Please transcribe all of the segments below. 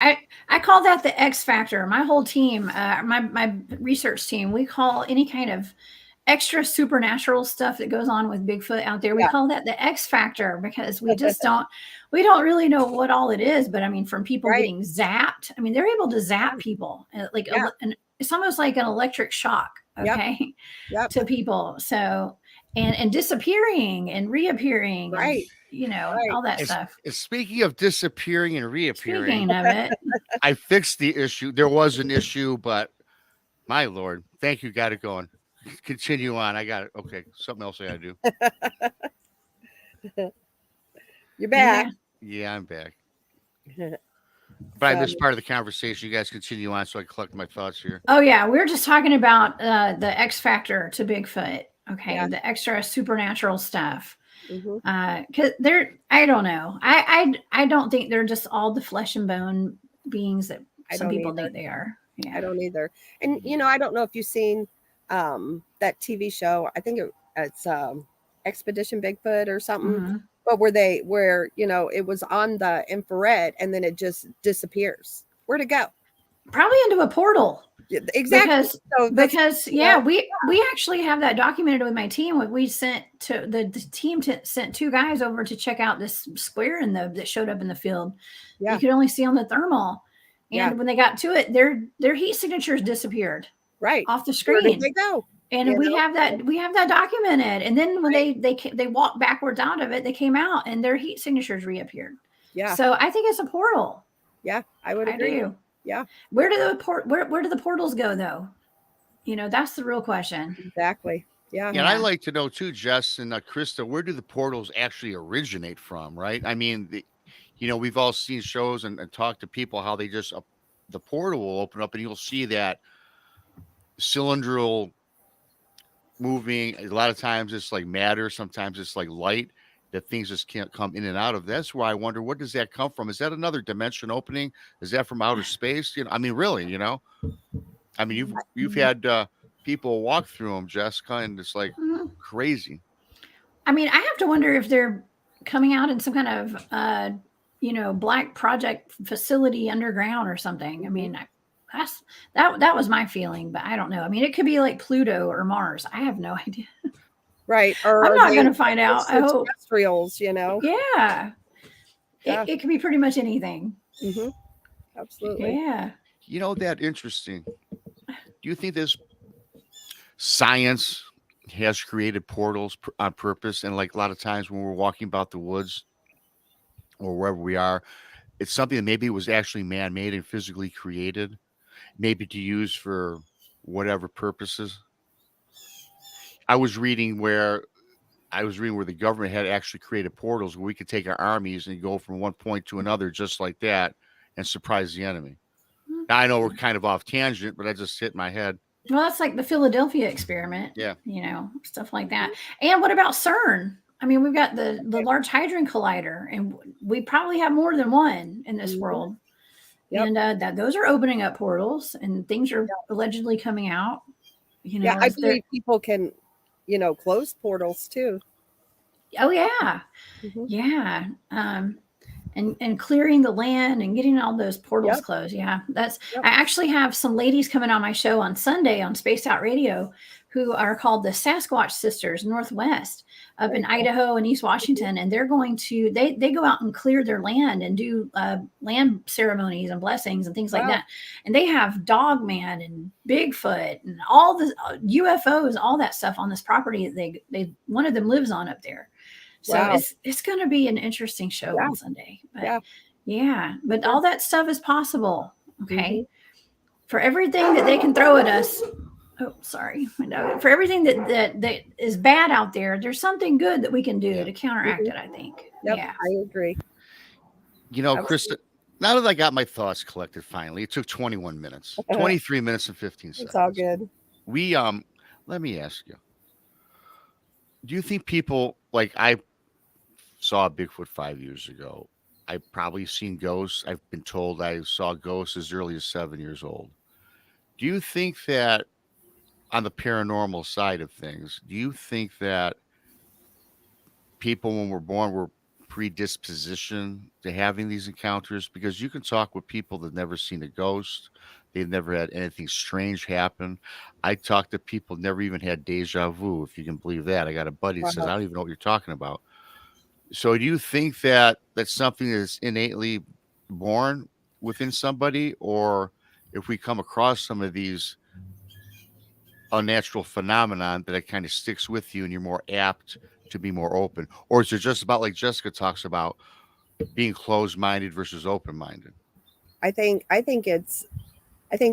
I call that the X factor. My whole team, my research team, we call any kind of extra supernatural stuff that goes on with Bigfoot out there. We Yeah. call that the X factor because we don't really know what all it is. But I mean, from people Right. getting zapped, I mean, they're able to zap people like Yeah. it's almost like an electric shock. Yep. Okay, Yep. to people. So and disappearing and reappearing and Right. Right. all that stuff. Speaking of disappearing and reappearing, Speaking of it, I fixed the issue. There was an issue, but my lord, thank you. Got it going. Continue on. I got it. Okay, something else I got to do. You're back. Yeah, I'm back. But I missed part of the conversation. You guys continue on, so I collect my thoughts here. Oh yeah, we were just talking about the X factor to Bigfoot. Okay, Yeah. the extra supernatural stuff. Mhm. Because they're, I don't know. I don't think they're just all the flesh and bone beings that I some don't people either. think they are. Yeah. I don't either. And I don't know if you've seen that TV show. I think it's Expedition Bigfoot or something. Mhm. But where it was on the infrared and then it just disappears. Where'd it go? Probably into a portal. Yeah, exactly. Because we actually have that documented with my team. We sent to the team sent two guys over to check out this square that showed up in the field. Yeah. You could only see on the thermal, and when they got to it, their heat signatures disappeared right off the Where screen. did they go? And we have that documented. And then when they walked backwards out of it, they came out and their heat signatures reappeared. Yeah. So I think it's a portal. Yeah, I would agree. do. Yeah. Where do the portals go though? That's the real question. Exactly. Yeah. And I like to know too, Jess and Krista, where do the portals actually originate from? Right? I mean, we've all seen shows and talked to people how they just the portal will open up and you'll see that cylindrical moving. A lot of times it's like matter, sometimes it's like light that things just can't come in and out of. That's why I wonder, what does that come from? Is that another dimension opening? Is that from outer space? I mean, really, I mean, you've had people walk through them, Jessica, and it's like crazy. I mean, I have to wonder if they're coming out in some kind of black project facility underground or something. I mean, that was my feeling, but I don't know. I mean, it could be like Pluto or Mars. I have no idea. Right. Or I'm not going to find out. I hope. Terrestrials, Yeah. It could be pretty much anything. Mm-hmm. Absolutely. Yeah. That interesting. Do you think this science has created portals on purpose? And like a lot of times when we're walking about the woods or wherever we are, it's something that maybe was actually man-made and physically created, maybe to use for whatever purposes. I was reading where the government had actually created portals where we could take our armies and go from one point to another just like that and surprise the enemy. Now, I know we're kind of off tangent, but I just hit my head. Well, that's like the Philadelphia experiment. Yeah. Stuff like that. And what about CERN? I mean, we've got the Large Hadron Collider, and we probably have more than one in this world. Yep. And those are opening up portals, and things are allegedly coming out. I believe people can, close portals too. Oh yeah, yeah. And clearing the land and getting all those portals closed. Yeah, I actually have some ladies coming on my show on Sunday on Spaced Out Radio who are called the Sasquatch Sisters Northwest up in Idaho and East Washington. And they're going to, they go out and clear their land and do land ceremonies and blessings and things like that. And they have Dogman and Bigfoot and all the UFOs, all that stuff on this property. They one of them lives on up there. So it's going to be an interesting show on Sunday. But but all that stuff is possible. Okay. For everything that they can throw at us. Oh, sorry. For everything that is bad out there, there's something good that we can do to counteract it, I think. Yep, I agree. Krista, now that I got my thoughts collected finally, it took 21 minutes, 23 minutes and 15 seconds. It's all good. Let me ask you, do you think people, like I saw Bigfoot 5 years ago. I've probably seen ghosts. I've been told I saw ghosts as early as 7 years old. Do you think that on the paranormal side of things, do you think that people when we're born were predisposition to having these encounters, because you can talk with people that never seen a ghost. They've never had anything strange happen. I talk to people never even had deja vu, if you can believe that. I got a buddy that says, I Wow. don't even know what you're talking about. So do you think that that's something that's innately born within somebody, or if we come across some of these unnatural phenomenon that it kind of sticks with you and you're more apt to be more open? Or is it just about, like Jessica talks about, being closed-minded versus open-minded? I think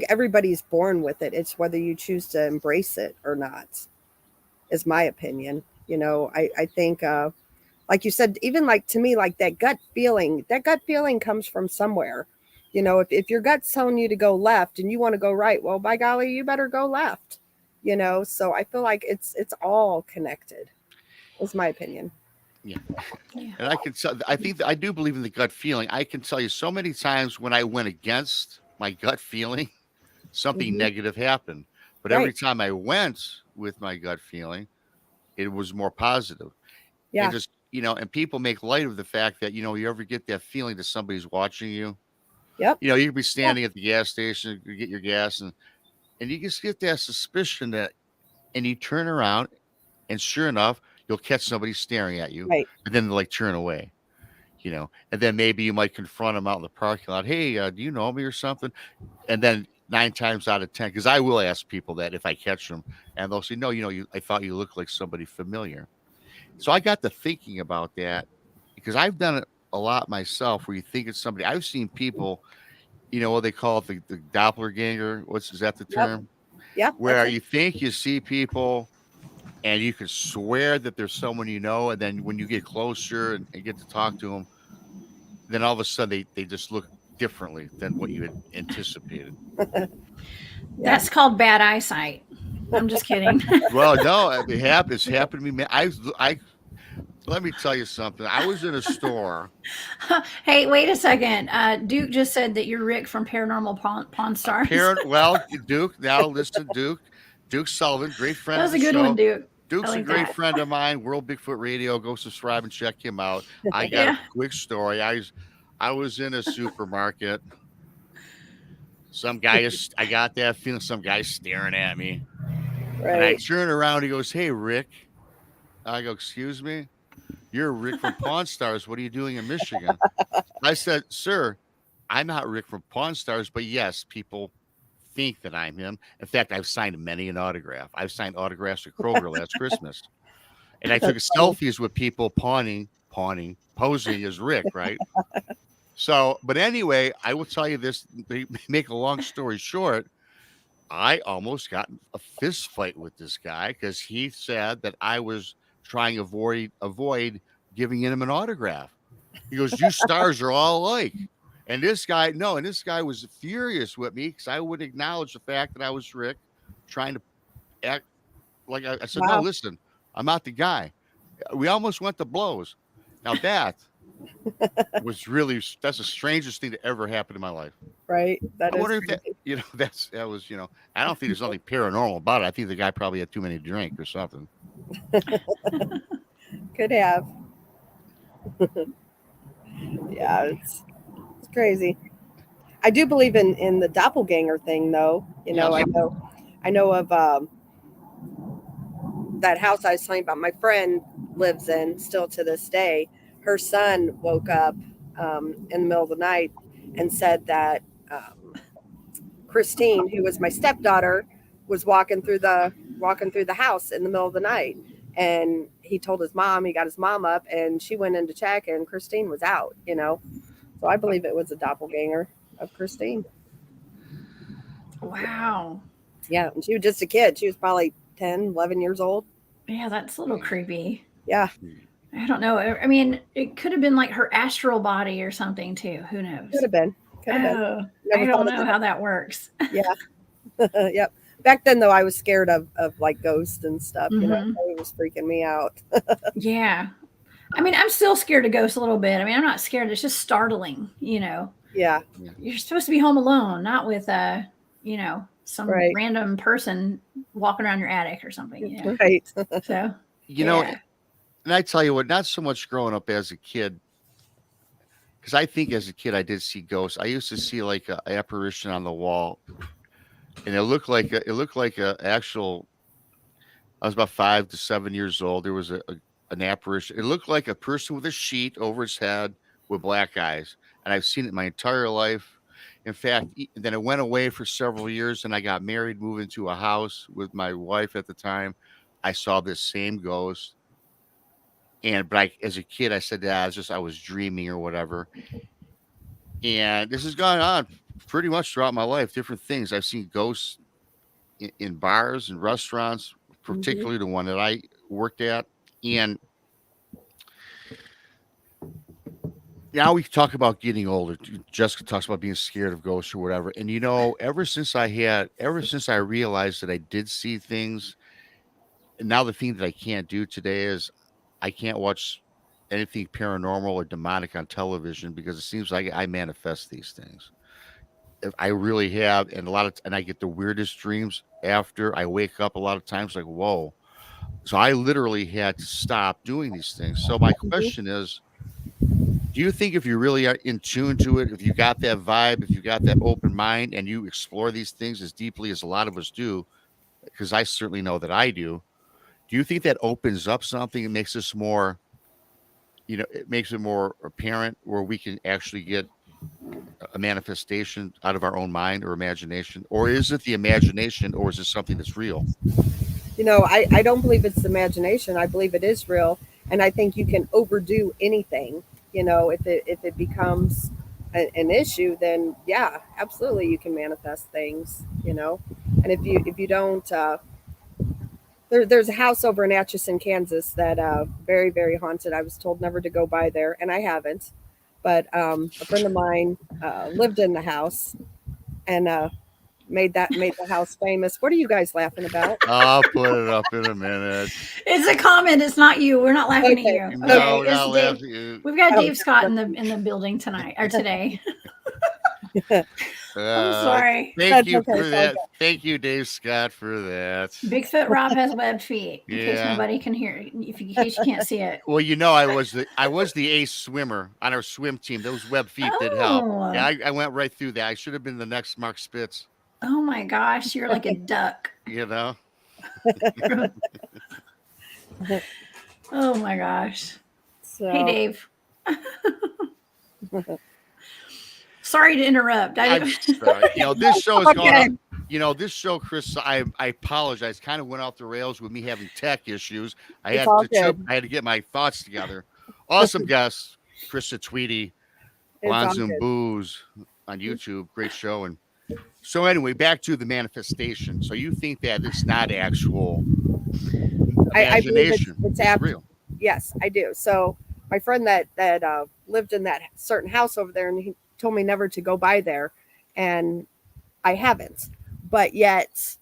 everybody's born with it. It's whether you choose to embrace it or not, is my opinion. I think like you said, even like to me, like that gut feeling comes from somewhere. If your gut's telling you to go left and you want to go right, well, by golly, you better go left. So I feel like it's all connected, is my opinion. Yeah. And I do believe in the gut feeling. I can tell you so many times when I went against my gut feeling, something negative happened. But every time I went with my gut feeling, it was more positive. Yeah. And just, and people make light of the fact that, you ever get that feeling that somebody's watching you. Yep. You could be standing at the gas station, you get your gas, and you just get that suspicion that, and you turn around, and sure enough, you'll catch somebody staring at you, Right. and then they like turn away, and then maybe you might confront them out in the parking lot. Hey, do you know me or something? And then 9 times out of 10, because I will ask people that if I catch them, and they'll say, no, I thought you looked like somebody familiar. So I got to thinking about that, because I've done it a lot myself, where you think it's somebody. I've seen people, what they call it, the doppelganger. Is that the term? Yeah. Where you think you see people and you can swear that there's someone and then when you get closer and get to talk to them, then all of a sudden they just look differently than what you had anticipated. That's called bad eyesight. I'm just kidding. Well, no, it's happened to me, man. Let me tell you something. I was in a store. Hey, wait a second. Duke just said that you're Rick from Paranormal Pawn Stars. Well, Duke, now listen, Duke Sullivan, great friend That of was the a good show. one, Duke. Duke's a great friend of mine. World Bigfoot Radio. Go subscribe and check him out. I got a quick story. I was in a supermarket. I got that feeling some guy's staring at me. Right. And I turn around. He goes, "Hey, Rick." I go, "Excuse me? You're Rick from Pawn Stars. What are you doing in Michigan?" I said, "Sir, I'm not Rick from Pawn Stars, but yes, people think that I'm him. In fact, I've signed many an autograph. I've signed autographs at Kroger last Christmas. And I took selfies with people posing as Rick, right? So, but anyway, I will tell you this, to make a long story short, I almost got a fist fight with this guy because he said that I was trying to avoid giving him an autograph. He goes, "You stars are all alike." And this guy was furious with me because I would acknowledge the fact that I was Rick, trying to act like I said, "No, listen, I'm not the guy." We almost went to blows. Now that's the strangest thing that ever happened in my life. Right. I wonder if that was, I don't think there's nothing paranormal about it. I think the guy probably had too many drink or something. Could have. Yeah, it's crazy. I do believe in the doppelganger thing, though. I know of that house I was telling you about. My friend lives in still to this day. Her son woke up in the middle of the night and said that Christine, who was my stepdaughter, was walking through the house in the middle of the night. And he told his mom, he got his mom up, and she went in to check, and Christine was out, So I believe it was a doppelganger of Christine. Wow. Yeah, and she was just a kid. She was probably 10, 11 years old. Yeah, that's a little creepy. Yeah. I don't know. I mean, it could have been like her astral body or something too. Who knows? Could have been. I don't know how that works. Yeah. Yep. Back then, though, I was scared of like ghosts and stuff. So it was freaking me out. Yeah. I mean, I'm still scared of ghosts a little bit. I mean, I'm not scared. It's just startling, Yeah. You're supposed to be home alone, not with, some random person walking around your attic or something. Right. So, and I tell you what, not so much growing up as a kid because I think as a kid I did see ghosts. I used to see like a apparition on the wall, and it looked like a actual. I was about 5 to 7 years old. There was an apparition. It looked like a person with a sheet over his head with black eyes, and I've seen it my entire life. In fact, then it went away for several years, and I got married, moved into a house with my wife at the time. I saw this same ghost, but as a kid, I said that I was dreaming or whatever. And this has gone on pretty much throughout my life. Different things. I've seen ghosts in bars and restaurants, Mm-hmm. particularly the one that I worked at. And now we talk about getting older. Jessica talks about being scared of ghosts or whatever. And ever since I realized that I did see things, and now the thing that I can't do today is I can't watch anything paranormal or demonic on television because it seems like I manifest these things. I really have, and I get the weirdest dreams after I wake up a lot of times, like, whoa. So I literally had to stop doing these things. So my Mm-hmm. question is, do you think if you really are in tune to it, if you got that vibe, if you got that open mind and you explore these things as deeply as a lot of us do, because I certainly know that I do you think that opens up something and makes us more, it makes it more apparent where we can actually get a manifestation out of our own mind or imagination? Or is it the imagination or is it something that's real? I don't believe it's imagination. I believe it is real. And I think you can overdo anything. If it becomes an issue, then yeah, absolutely you can manifest things. And if you don't, there's a house over in Atchison, Kansas that very, very haunted. I was told never to go by there, and I haven't. But a friend of mine lived in the house and made the house famous. What are you guys laughing about? I'll put it up in a minute. It's a comment. It's not you. We're not laughing Okay. at you. No, Okay, we're not it's Dave. laughing. We've got Oh, Dave Scott in the building tonight or today. I'm Uh, sorry. thank That's you okay. for It's all that. good. Thank you, Dave Scott, for that. Bigfoot Rob has webbed feet. In case Yeah. nobody can hear, in case you can't see it. Well, I was the ace swimmer on our swim team. Those web feet did help. Yeah, Oh, I went right through that. I should have been the next Mark Spitz. oh my gosh, you're like a duck. You know. Oh my gosh. So, Hey, Dave. Sorry to interrupt. I'm sorry. This show is going Okay. on. This show, Chris. I apologize. Kind of went off the rails with me having tech issues. It's all good. I had to get my thoughts together. Awesome guest, Krista Tweedy, It's all Bonds and good. Booze on YouTube. Great show. And so anyway, back to the manifestation. So you think that it's not actual I believe imagination? it's Real. Yes, I do. So my friend that lived in that certain house over there, and he told me never to go by there, and I haven't. But yet,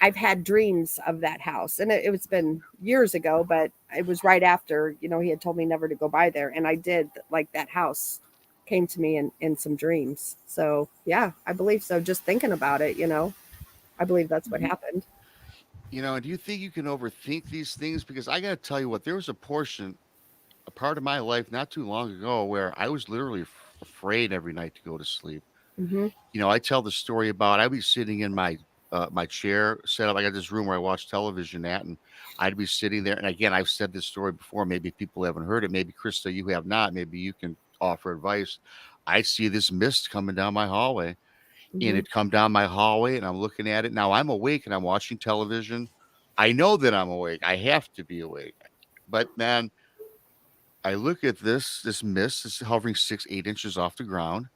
I've had dreams of that house, and it's been years ago, but it was right after he had told me never to go by there, and I did. Like, that house came to me in some dreams. So yeah, I believe so. Just thinking about it, I believe that's what happened. And do you think you can overthink these things? Because I got to tell you what, there was a part of my life not too long ago where I was literally afraid every night to go to sleep. Hmm. I tell the story about I'd be sitting in my chair set up. I got this room where I watch television at, and I'd be sitting there. And again, I've said this story before. Maybe people haven't heard it. Maybe Krista, you have not. Maybe you can offer advice. I see this mist coming down my hallway, and Hmm. it come down my hallway, and I'm looking at it. Now I'm awake and I'm watching television. I know that I'm awake. I have to be awake. But man, I look at this mist is hovering 6, 8 inches off the ground.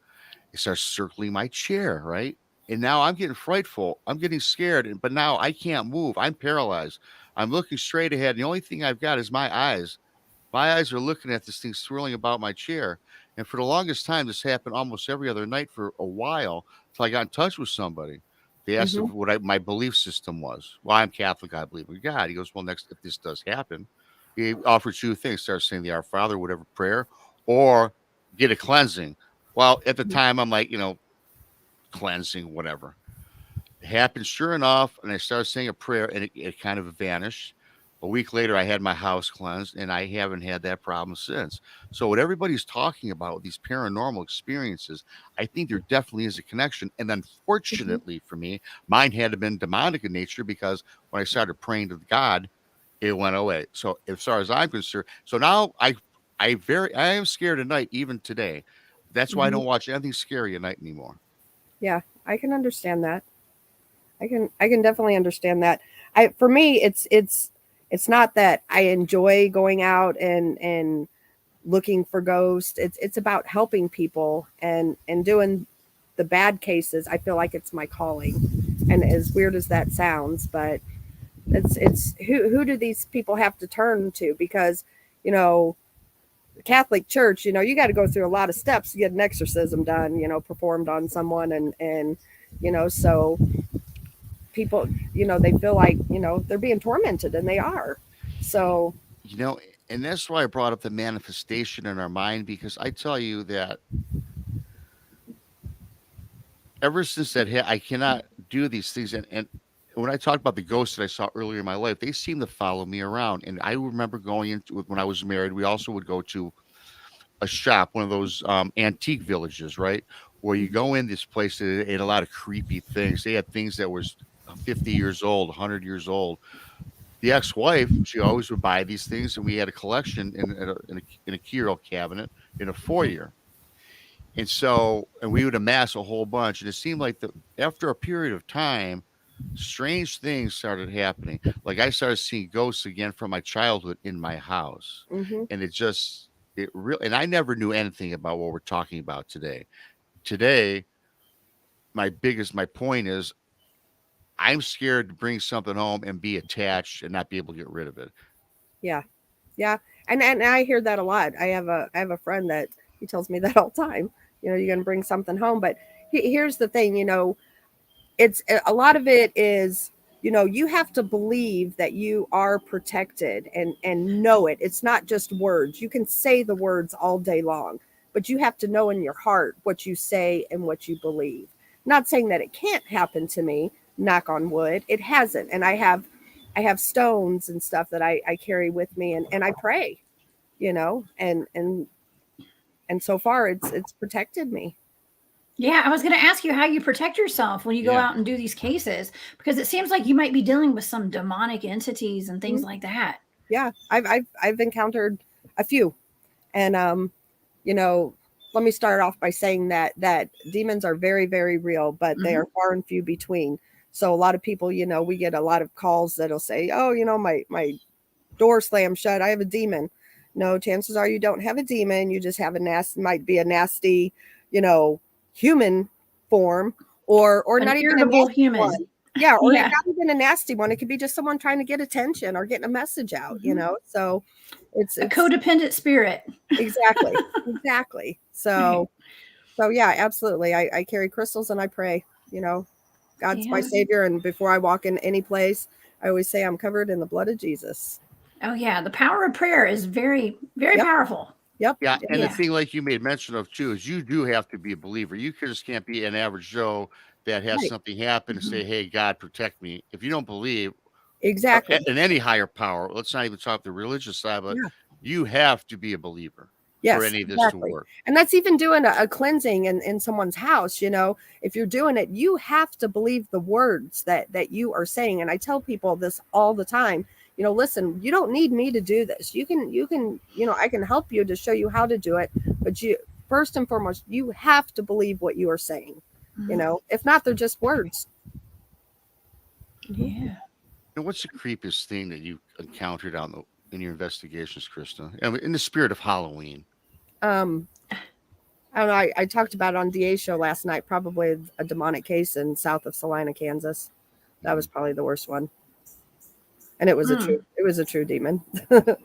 It starts circling my chair, right? And now I'm getting frightful. I'm getting scared, but now I can't move. I'm paralyzed. I'm looking straight ahead. And the only thing I've got is my eyes. My eyes are looking at this thing swirling about my chair. And for the longest time, this happened almost every other night for a while until I got in touch with somebody. They asked Hmm. what my belief system was. Well, I'm Catholic. I believe in God. He goes, well, next, if this does happen, he offered two things: start saying the Our Father, whatever prayer, or get a cleansing. Well, at the time, I'm like, cleansing, whatever. It happened sure enough, and I started saying a prayer, and it kind of vanished. A week later, I had my house cleansed, and I haven't had that problem since. So, what everybody's talking about, these paranormal experiences, I think there definitely is a connection. And Mhm. unfortunately for me, mine had to been demonic in nature because when I started praying to God, it went away. So, as far as I'm concerned, so now I am scared at night, even today. That's why I Mhm. don't watch anything scary at night anymore. Yeah, I can understand that. I can definitely understand that. For me, it's not that I enjoy going out and looking for ghosts. It's about helping people and doing the bad cases. I feel like it's my calling. And as weird as that sounds, but it's who do these people have to turn to? Because, you know, the Catholic Church, you got to go through a lot of steps to get an exorcism done, performed on someone, and so people, they feel like, they're being tormented, and they are. So, You know, and that's why I brought up the manifestation in our mind, because I tell you that ever since I cannot do these things. And when I talked about the ghosts that I saw earlier in my life, they seem to follow me around. And I remember going into it when I was married. We also would go to a shop, one of those antique villages, right? Where you go in this place and it had a lot of creepy things. They had things that was 50 years old, 100 years old. The ex-wife, she always would buy these things, and we had a collection in a curio cabinet in a foyer. And so, and we would amass a whole bunch. And it seemed like after a period of time, strange things started happening. Like I started seeing ghosts again from my childhood in my house. mhm. And it really, and I never knew anything about what we're talking about today. Today, my point is I'm scared to bring something home and be attached and not be able to get rid of it. Yeah. Yeah. And I hear that a lot. I have a friend that he tells me that all the time. You're going to bring something home, but here's the thing, it's a lot of it is, you have to believe that you are protected and know it. It's not just words. You can say the words all day long, but you have to know in your heart what you say and what you believe. Not saying that it can't happen to me, knock on wood. It hasn't. And I have stones and stuff that I carry with me, and I pray, and so far it's protected me. Yeah, I was going to ask you how you protect yourself when you go Yeah. out and do these cases, because it seems like you might be dealing with some demonic entities and things Mhm. like that. Yeah, I've encountered a few, and you know, let me start off by saying that demons are very, very real, but they Mhm. are far and few between. So a lot of people, we get a lot of calls that'll say, "Oh, my door slammed shut. I have a demon." No, chances are you don't have a demon. You just have might be a nasty, you know, human form, or An not even a irritable nasty one. human. Yeah, or Yeah. not even a nasty one. It could be just someone trying to get attention or getting a message out. Mhm. So A it's codependent spirit. exactly, exactly. Right. So yeah, absolutely. I carry crystals and I pray, God's my Yeah. savior. And before I walk in any place, I always say I'm covered in the blood of Jesus. Oh yeah, the power of prayer is very, very Yep. powerful. Yep. Yeah, It and the is. Yeah. thing like you made mention of too is you do have to be a believer. Just can't be an average Joe that has Right. something happen and say, Mhm. "Hey, God, protect me." If you don't believe Exactly. in any higher power, let's not even talk the religious side, but Yeah. you have to be a believer for Yes, any of this to exactly. work. And that's even doing a cleansing in someone's house. If you're doing it, you have to believe the words that you are saying. And I tell people this all the time. Listen, you don't need me to do this. You can, I can help you to show you how to do it. But you, first and foremost, you have to believe what you are saying. Mhm. If not, they're just words. Mhm. Yeah. And what's the creepiest thing that you encountered in your investigations, Krista? I mean, in the spirit of Halloween. Um, I don't know. I talked about it on DA's show last night, probably a demonic case in south of Salina, Kansas. That was Mhm. probably the worst one. And it was a true demon.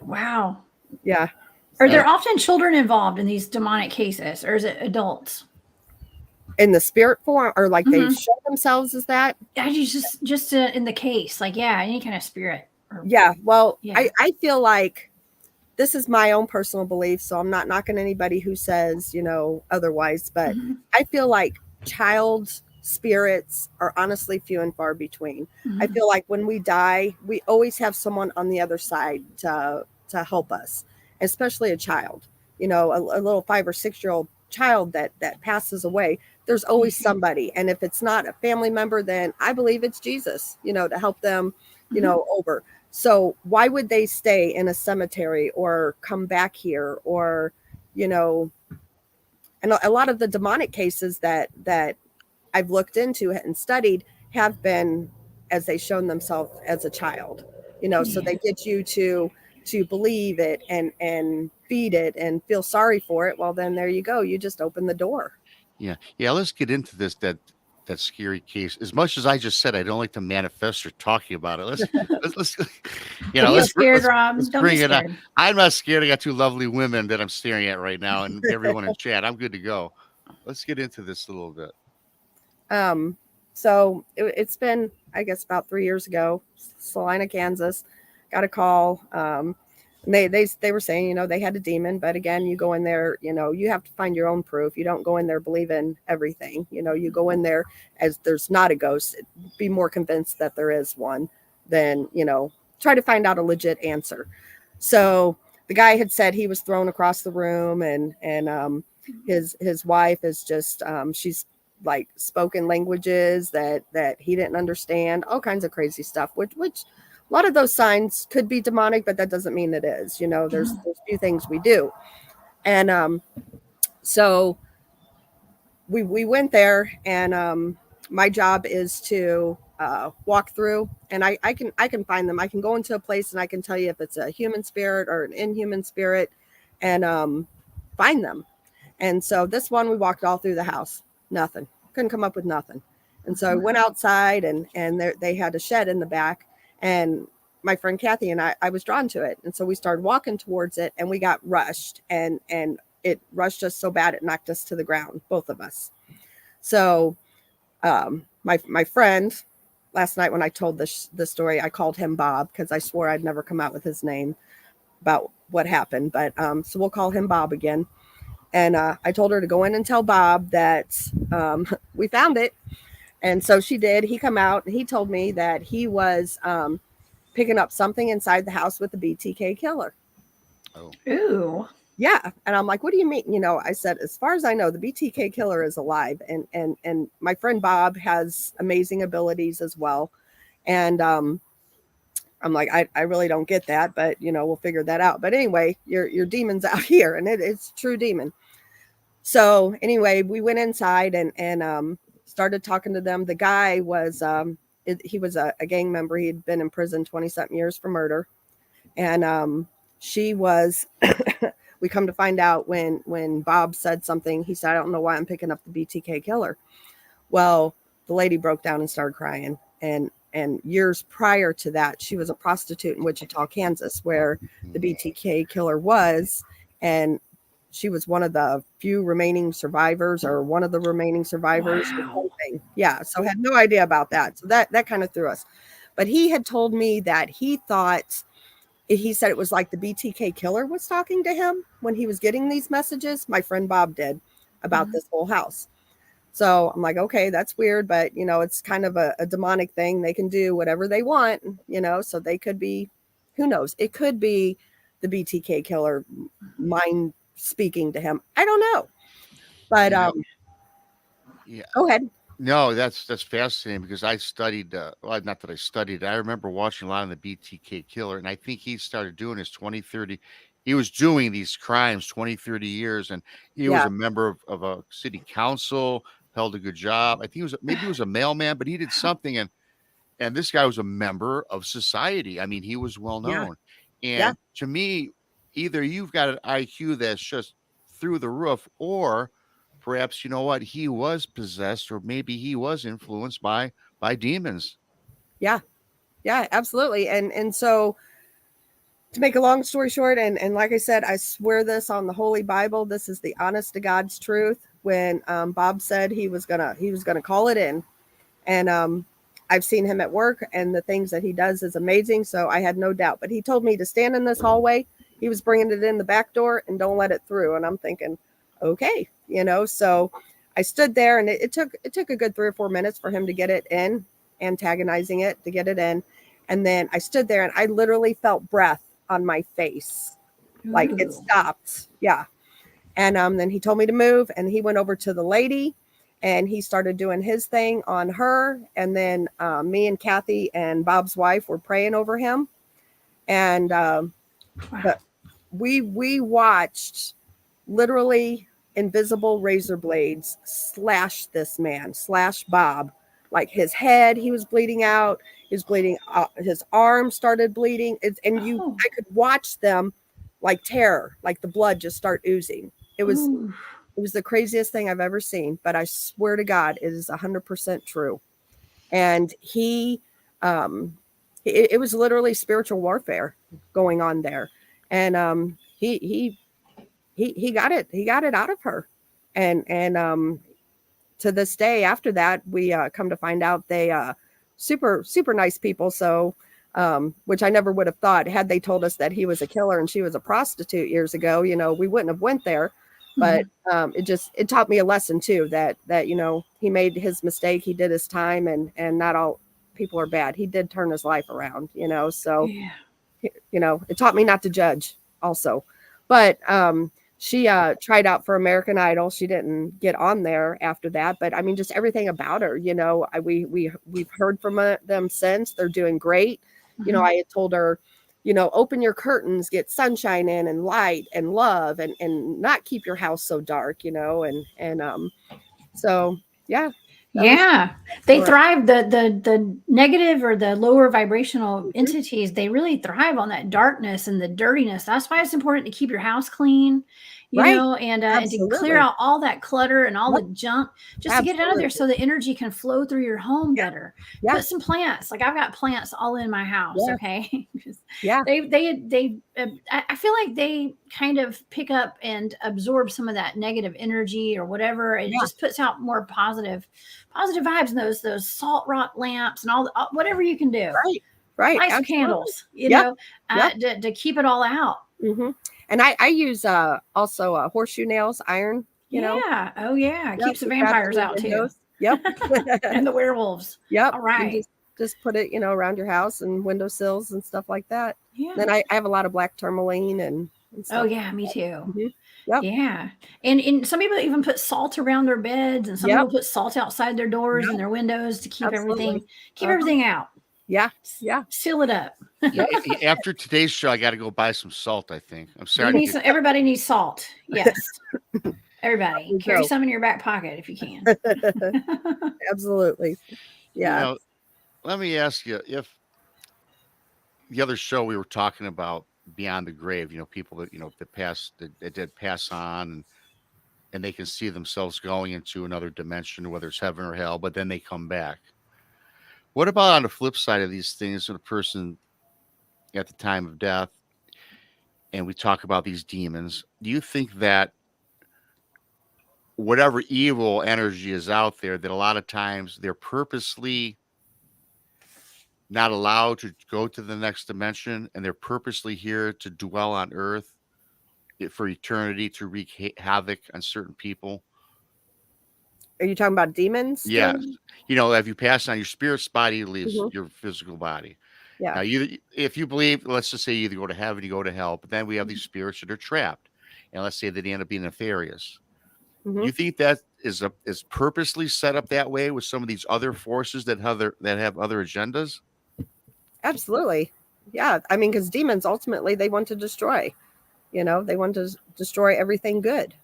Wow. Yeah. Are So there often children involved in these demonic cases, or is it adults? in the spirit form, or like they Mhm. show themselves as that. Yeah, you just in the case, like, yeah, any kind of spirit or Yeah. Well, yeah. I feel like this is my own personal belief, so I'm not knocking anybody who says, otherwise, but Mhm. I feel like child spirits are honestly few and far between. Mm-hmm. I feel like when we die, we always have someone on the other side to help us, especially a child. You know, a little 5 or 6 year old child that passes away. There's always somebody, and if it's not a family member, then I believe it's Jesus. You know, to help them, you know, over. So why would they stay in a cemetery or come back here, or, you know, and a lot of the demonic cases that I've looked into and studied have been as they shown themselves as a child, you know, so they get you to believe it and feed it and feel sorry for it. Well, then there you go. You just open the door. Yeah. Let's get into this, that scary case. As much as I just said, I don't like to manifest or talking about it. Let's you know, Don't be scared, Rob. let's Don't be bring it up. scared. I'm not scared. I got 2 lovely women that I'm staring at right now, and everyone in chat. I'm good to go. Let's get into this a little bit. So it's been, I guess, about 3 years ago, Salina, Kansas, got a call. They were saying, you know, they had a demon, but again, you go in there, you know, you have to find your own proof. You don't go in there believing everything. You know, you go in there as there's not a ghost, be more convinced that there is one than, you know, try to find out a legit answer. So the guy had said he was thrown across the room, and his wife is just she's like spoken languages that he didn't understand, all kinds of crazy stuff, which a lot of those signs could be demonic, but that doesn't mean it is. You know, there's few things we do. And so we went there, and my job is to walk through, and I can find them. I can go into a place and I can tell you if it's a human spirit or an inhuman spirit, and find them. And so this one, we walked all through the house, nothing, couldn't come up with nothing. And so I went outside, and they had a shed in the back, and my friend Kathy and I was drawn to it. And so we started walking towards it, and we got rushed, and it rushed us so bad it knocked us to the ground, both of us. So my friend, last night when I told the story, I called him Bob because I swore I'd never come out with his name about what happened. But so we'll call him Bob again. And I told her to go in and tell Bob that we found it. And so she did. He come out and he told me that he was picking up something inside the house with the BTK killer. Oh. Ooh. Yeah. And I'm like, what do you mean? You know, I said, as far as I know, the BTK killer is alive. And my friend Bob has amazing abilities as well. And I'm like, I really don't get that, but you know, we'll figure that out. But anyway, your demon's out here, and it's a true demon. So anyway, we went inside and started talking to them. The guy was, he was a gang member. He'd been in prison 20-something years for murder. And she was, we come to find out when Bob said something, he said, I don't know why I'm picking up the BTK killer. Well, the lady broke down and started crying. And years prior to that, she was a prostitute in Wichita, Kansas, where the BTK killer was. And she was one of the few remaining survivors, or one of the remaining survivors. Wow. Yeah. So had no idea about that. So that kind of threw us. But he had told me that he thought, he said it was like the BTK killer was talking to him when he was getting these messages. My friend Bob did, about this whole house. So I'm like, okay, that's weird, but you know, it's kind of a demonic thing. They can do whatever they want, you know, so they could be, who knows? It could be the BTK killer mind speaking to him. I don't know. But yeah. Go ahead. No, that's fascinating, because I studied, well, not that I studied, I remember watching a lot of the BTK killer, and I think he started doing his 20-30. He was doing these crimes 20-30 years, and he was Yeah. a member of a city council, held a good job. I think he was a mailman, but he did something, and this guy was a member of society. I mean, he was well Yeah. known. And to me, either you've got an IQ that's just through the roof, or perhaps, you know what, he was possessed, or maybe he was influenced by demons. Yeah, absolutely. And so, to make a long story short, and like I said, I swear this on the Holy Bible, this is the honest to God's truth. When Bob said he was gonna call it in, and I've seen him at work, and the things that he does is amazing. So I had no doubt. But he told me to stand in this hallway. He was bringing it in the back door, and don't let it through. And I'm thinking, okay, you know. So I stood there, and it took a good 3 or 4 minutes for him to get it in, antagonizing it to get it in. And then I stood there, and I literally felt breath on my face. Like it stopped. Yeah. And then he told me to move, and he went over to the lady, and he started doing his thing on her. And then me and Kathy and Bob's wife were praying over him. And but we watched literally invisible razor blades slash this man, slash Bob. Like his head, he was bleeding out. He was bleeding. His arm started bleeding. I could watch them like tear, like the blood just start oozing. It was the craziest thing I've ever seen. But I swear to God, it is 100% true. And it was literally spiritual warfare going on there. And he got it. He got it out of her. And to this day, after that, we come to find out they super nice people. So which I never would have thought, had they told us that he was a killer and she was a prostitute years ago, we wouldn't have went there. But it taught me a lesson too, that he made his mistake, he did his time, and not all people are bad. He did turn his life around, so it taught me not to judge also. But she tried out for American Idol. She didn't get on there after that, but I mean, just everything about her, we've heard from them since. They're doing great. I had told her, open your curtains, get sunshine in and light and love, and not keep your house so dark, so yeah. They thrive. The negative or the lower vibrational entities, they really thrive on that darkness and the dirtiness. That's why it's important to keep your house clean, and to clear out all that clutter and all the junk, just to get it out of there so the energy can flow through your home better. Put some plants. Like I've got plants all in my house. Okay. I feel like they kind of pick up and absorb some of that negative energy or whatever. It just puts out more positive vibes, and those salt rock lamps and all whatever you can do. Right. Light some candles, to keep it all out. And I use also horseshoe nails, iron. Keeps the vampires out too. Yep. And the werewolves. Yep. All right. Just put it, around your house and windowsills and stuff like that. Yeah. Then I have a lot of black tourmaline and stuff. Oh yeah, me too. Yep. Yeah. And some people even put salt around their beds, and some people put salt outside their doors and their windows to keep everything out. Yeah. Seal it up. After today's show, I got to go buy some salt, I think. I'm sorry. Everybody needs salt. Yes. Everybody. Carry some in your back pocket if you can. Absolutely. Yeah. Let me ask you, if the other show we were talking about beyond the grave, people that, that did pass on and they can see themselves going into another dimension, whether it's heaven or hell, but then they come back. What about on the flip side of these things, when a person at the time of death, and we talk about these demons, do you think that whatever evil energy is out there, that a lot of times they're purposely not allowed to go to the next dimension, and they're purposely here to dwell on earth for eternity, to wreak havoc on certain people? Are you talking about demons? Yeah. If you pass on, your spirit's body leaves your physical body. Yeah. Now, if you believe, let's just say you either go to heaven, you go to hell, but then we have these spirits that are trapped, and let's say that they end up being nefarious. You think that is purposely set up that way with some of these other forces that have other agendas? Absolutely. Yeah. I mean, because demons ultimately, they want to destroy. They want to destroy everything good.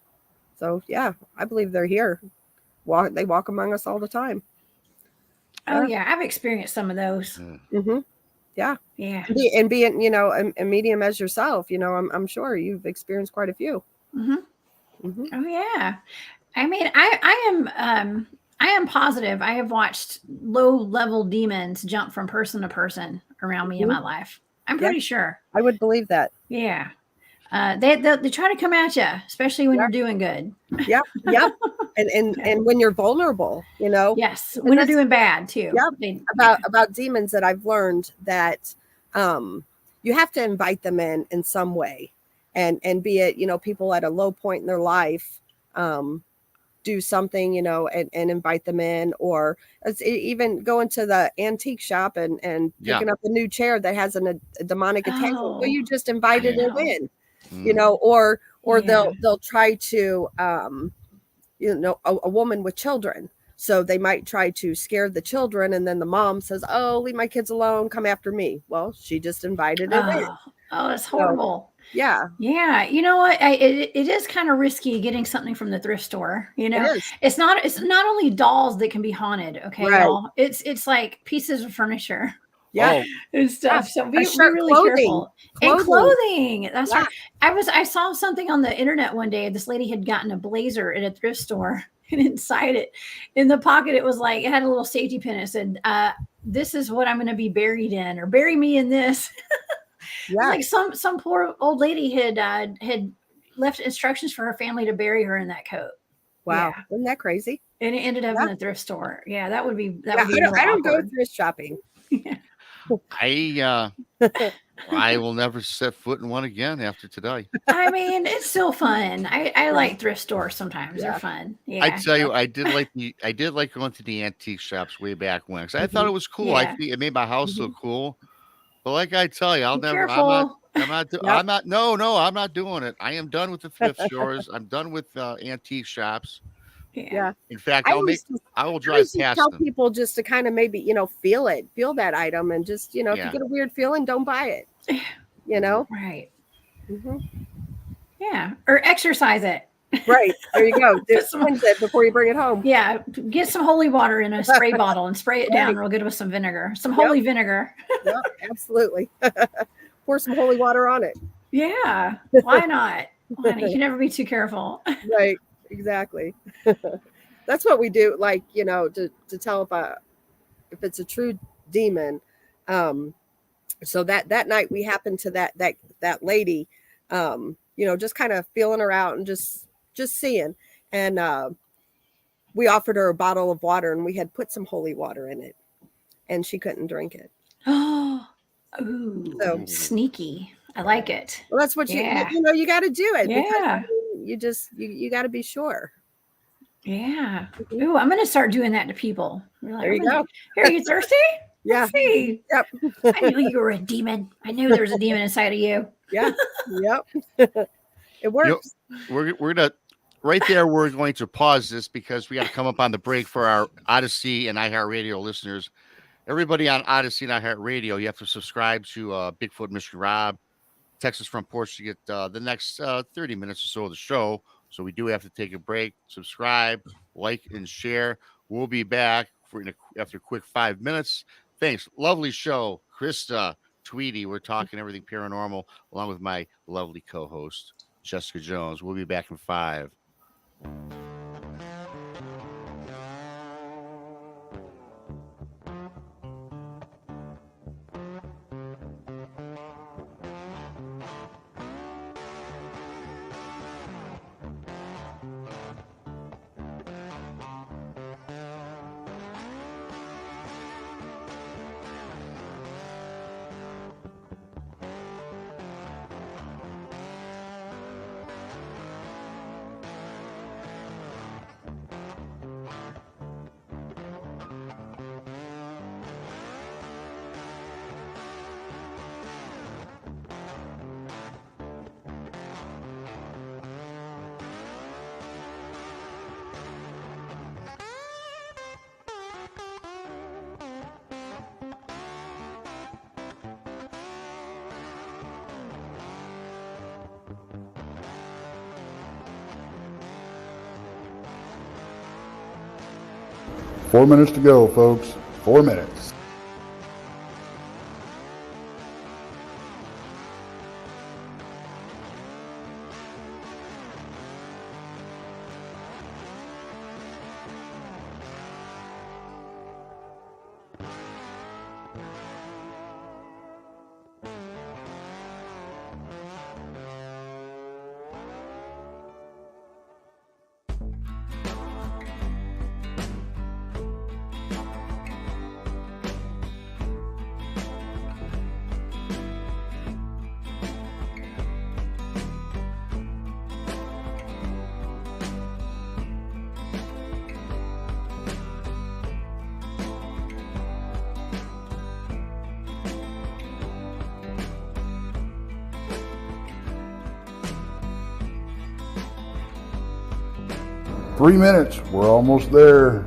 So yeah, I believe they're here. They walk among us all the time. Oh yeah, I've experienced some of those. Yeah. And being, a medium as yourself, I'm sure you've experienced quite a few. Oh yeah. I mean, I am positive. I have watched low-level demons jump from person to person around me in my life. I'm pretty sure. I would believe that. Yeah. They try to come at you, especially when you're doing good. Yeah. And when you're vulnerable, Yes. When you're doing bad too. About demons that I've learned that you have to invite them in some way, and be it, people at a low point in their life, do something, and invite them in, or even going to the antique shop and picking up a new chair that has a demonic attachment. Well, you just invited it in, or they'll try to, a woman with children. So they might try to scare the children, and then the mom says, "Oh, leave my kids alone. Come after me." Well, she just invited it in. Oh, that's horrible. Yeah. Yeah. You know what? It is kind of risky getting something from the thrift store. It's not only dolls that can be haunted. Okay, y'all. It's like pieces of furniture. Yeah. And stuff. So be really careful. Clothing. And clothing. That's right. I saw something on the internet one day. This lady had gotten a blazer at a thrift store, and inside it, in the pocket, it was like, it had a little safety pin. It said, "This is what I'm going to be buried in," or "Bury me in this." Yeah. Like some poor old lady had left instructions for her family to bury her in that coat. Wow. Yeah. Isn't that crazy? And it ended up in a thrift store. Yeah, that would be I don't go thrift shopping. I will never set foot in one again after today. I mean, it's still fun. I like thrift stores sometimes. They're fun. Yeah. I tell you, I did like going to the antique shops way back when, because I thought it was cool. Yeah. I think it made my house look cool. But like I tell you, I'm not doing it. I am done with the thrift stores. I'm done with antique shops. Yeah. In fact, I will drive past tell them. People just to kind of maybe, feel that item, and just, if you get a weird feeling, don't buy it, Right. Mm-hmm. Yeah. Or exercise it. Right. There you go. Cleanse it before you bring it home. Yeah. Get some holy water in a spray bottle and spray it down real good with some vinegar, some holy vinegar. Yep, absolutely. Pour some holy water on it. Yeah. Why not? You can never be too careful. Right. Exactly. That's what we do. Like, to tell if it's a true demon. So that night we happened to that lady, just kind of feeling her out and just seeing. And we offered her a bottle of water, and we had put some holy water in it, and she couldn't drink it. Oh, so sneaky. I like it. Well, that's what you got to do it. Yeah. Because you got to be sure. Yeah. Ooh, I'm going to start doing that to people. Like, there you go. Here, are you thirsty? Yeah. See. Yep. I knew you were a demon. I knew there was a demon inside of you. Yeah. Yep. It works. We're gonna right there. We're going to pause this because we got to come up on the break for our Odyssey and iHeartRadio listeners. Everybody on Odyssey and iHeartRadio, you have to subscribe to Bigfoot Mystery Rob, Texas Front Porch, to get the next 30 minutes or so of the show. So we do have to take a break. Subscribe, like, and share. We'll be back after a quick 5 minutes. Thanks. Lovely show. Krista, Tweedy, we're talking everything paranormal along with my lovely co-host, Jessica Jones. We'll be back in 5. Four minutes to go, folks. 4 minutes. 3 minutes. We're almost there.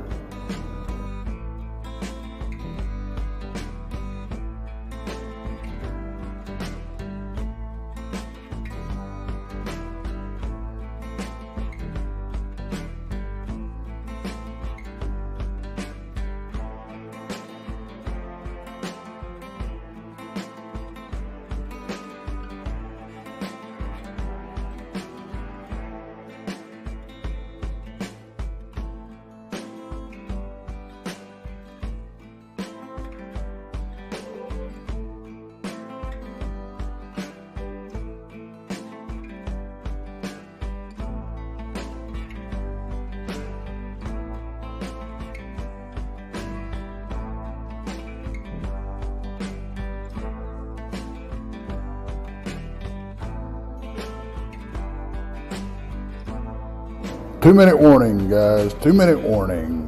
Two-minute warning, guys. 2-minute warning.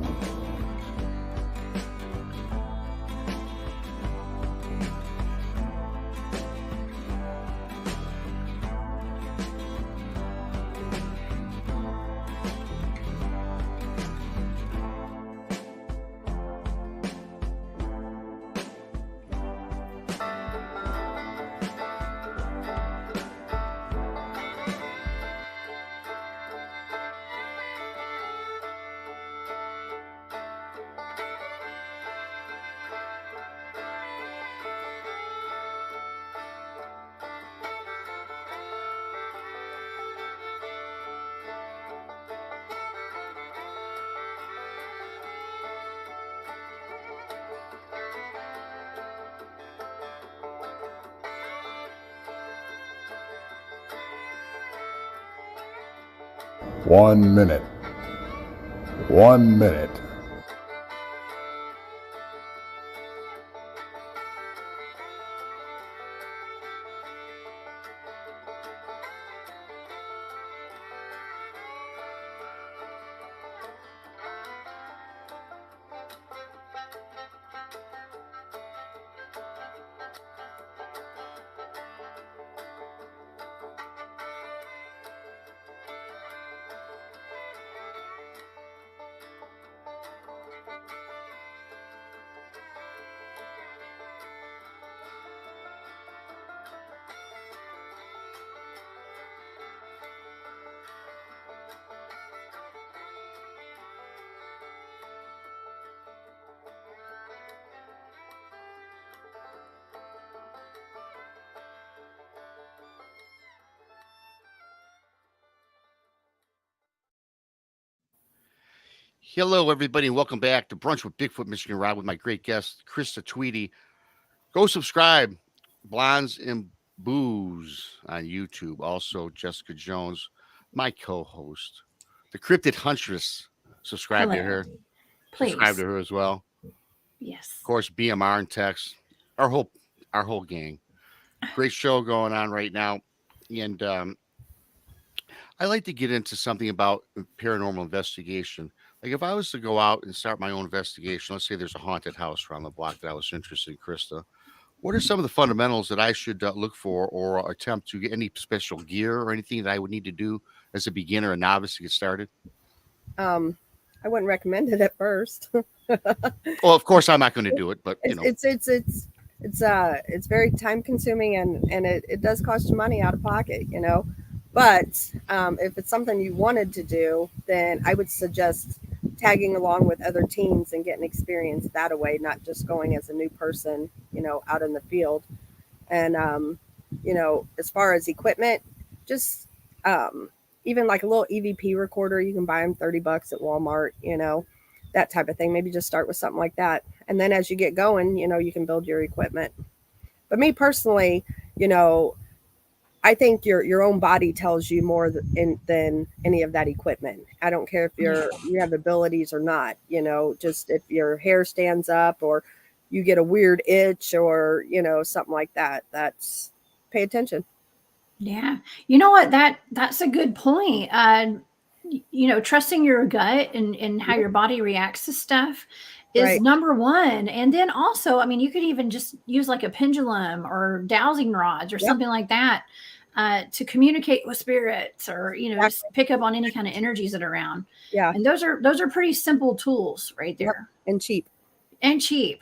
One minute. 1 minute. Hello, everybody, and welcome back to Brunch with Bigfoot, Michigan Rob, with my great guest, Krista Tweedy. Go subscribe, Blondes and Booze on YouTube. Also, Jessica Jones, my co-host, the Cryptid Huntress. Subscribe to her. Please. Subscribe to her as well. Yes. Of course, BMR and Tex, our whole gang. Great show going on right now, and I like to get into something about paranormal investigation. Like if I was to go out and start my own investigation, let's say there's a haunted house around the block that I was interested in, Krista. What are some of the fundamentals that I should look for or attempt to get any special gear or anything that I would need to do as a beginner, a novice to get started? I wouldn't recommend it at first. Well, of course I'm not going to do it, but you know, it's very time consuming and it does cost you money out of pocket, you know. But if it's something you wanted to do, then I would suggest tagging along with other teams and getting experience that way, not just going as a new person, you know, out in the field. And, you know, as far as equipment, just even like a little EVP recorder, you can buy them $30 at Walmart, you know, that type of thing. Maybe just start with something like that. And then as you get going, you know, you can build your equipment. But me personally, you know, I think your own body tells you more than any of that equipment. I don't care if you have abilities or not, you know, just if your hair stands up or you get a weird itch or, you know, something like that, that's pay attention. Yeah. You know what? That's a good point. You know, trusting your gut and how your body reacts to stuff is Right. number one. And then also, I mean, you could even just use like a pendulum or dowsing rods or Yep. something like that. to communicate with spirits, or just pick up on any kind of energies that are around. Yeah. And those are pretty simple tools right there. And cheap.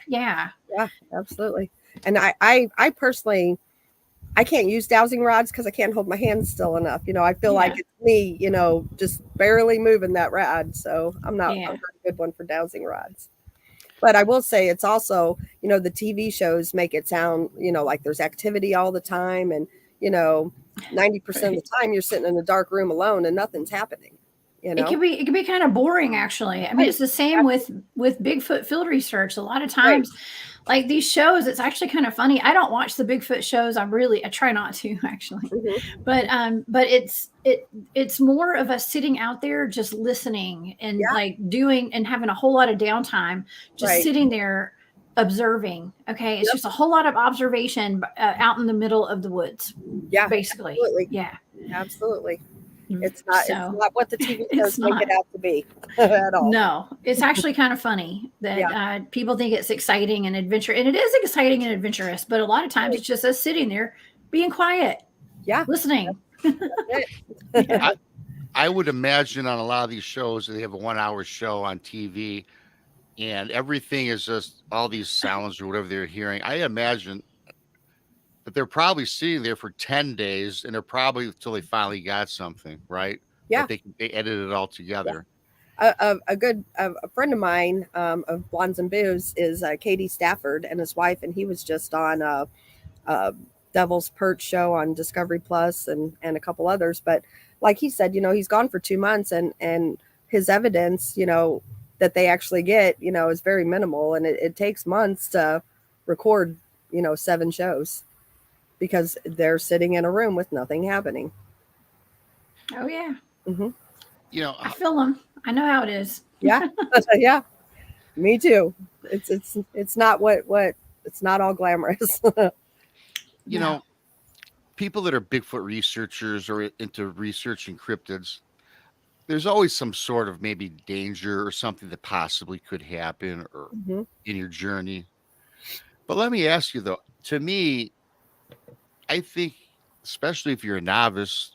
Yeah. Yeah, absolutely. And I personally, I can't use dowsing rods because I can't hold my hands still enough. I feel like it's me, just barely moving that rod. So I'm not a very good one for dowsing rods. But I will say it's also, the TV shows make it sound, like there's activity all the time. And, 90% of the time you're sitting in a dark room alone and nothing's happening. It can be kind of boring, actually. I mean, it's the same with Bigfoot field research. A lot of times, like these shows, it's actually kind of funny. I don't watch the Bigfoot shows. I try not to, actually. But it's more of us sitting out there just listening and like doing and having a whole lot of downtime, just sitting there observing. Okay, it's just a whole lot of observation out in the middle of the woods. Yeah, basically. Absolutely. Yeah, absolutely. It's not what the TV shows make it out to be at all. No, it's actually kind of funny that people think it's exciting and adventure, and it is exciting and adventurous. But a lot of times it's just us sitting there being quiet, listening. I would imagine on a lot of these shows they have a 1 hour show on TV, and everything is just all these sounds or whatever they're hearing. I imagine but they're probably sitting there for 10 days, and they're probably until they finally got something, right? Yeah. They edited it all together. A friend of mine of Blondes and Booze is Katie Stafford and his wife, and he was just on Devil's Perch show on Discovery Plus and a couple others. But like he said, he's gone for 2 months, and his evidence, that they actually get, is very minimal, and it takes months to record, 7 shows. Because they're sitting in a room with nothing happening. Oh yeah. Mm-hmm. I feel them. I know how it is. Yeah, yeah. Me too. It's not what it's not all glamorous. People that are Bigfoot researchers or into researching cryptids, there's always some sort of maybe danger or something that possibly could happen or in your journey. But let me ask you though, to me, I think, especially if you're a novice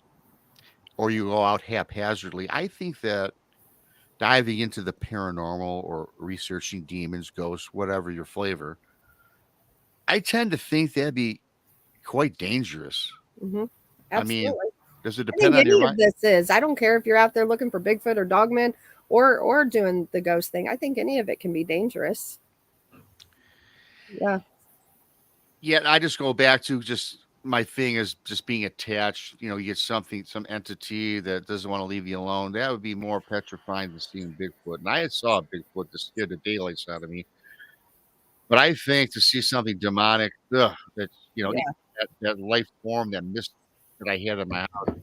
or you go out haphazardly, I think that diving into the paranormal or researching demons, ghosts, whatever your flavor, I tend to think that'd be quite dangerous. Mm-hmm. Absolutely. I mean, does it depend on your mind? This is. I don't care if you're out there looking for Bigfoot or Dogman or doing the ghost thing. I think any of it can be dangerous. Yeah. Yeah, I just go back to my thing is just being attached. You get some entity that doesn't want to leave you alone. That would be more petrifying than seeing Bigfoot. And I saw a Bigfoot that scared the daylights out of me. But I think to see something demonic, that that life form, that mist that I had in my house.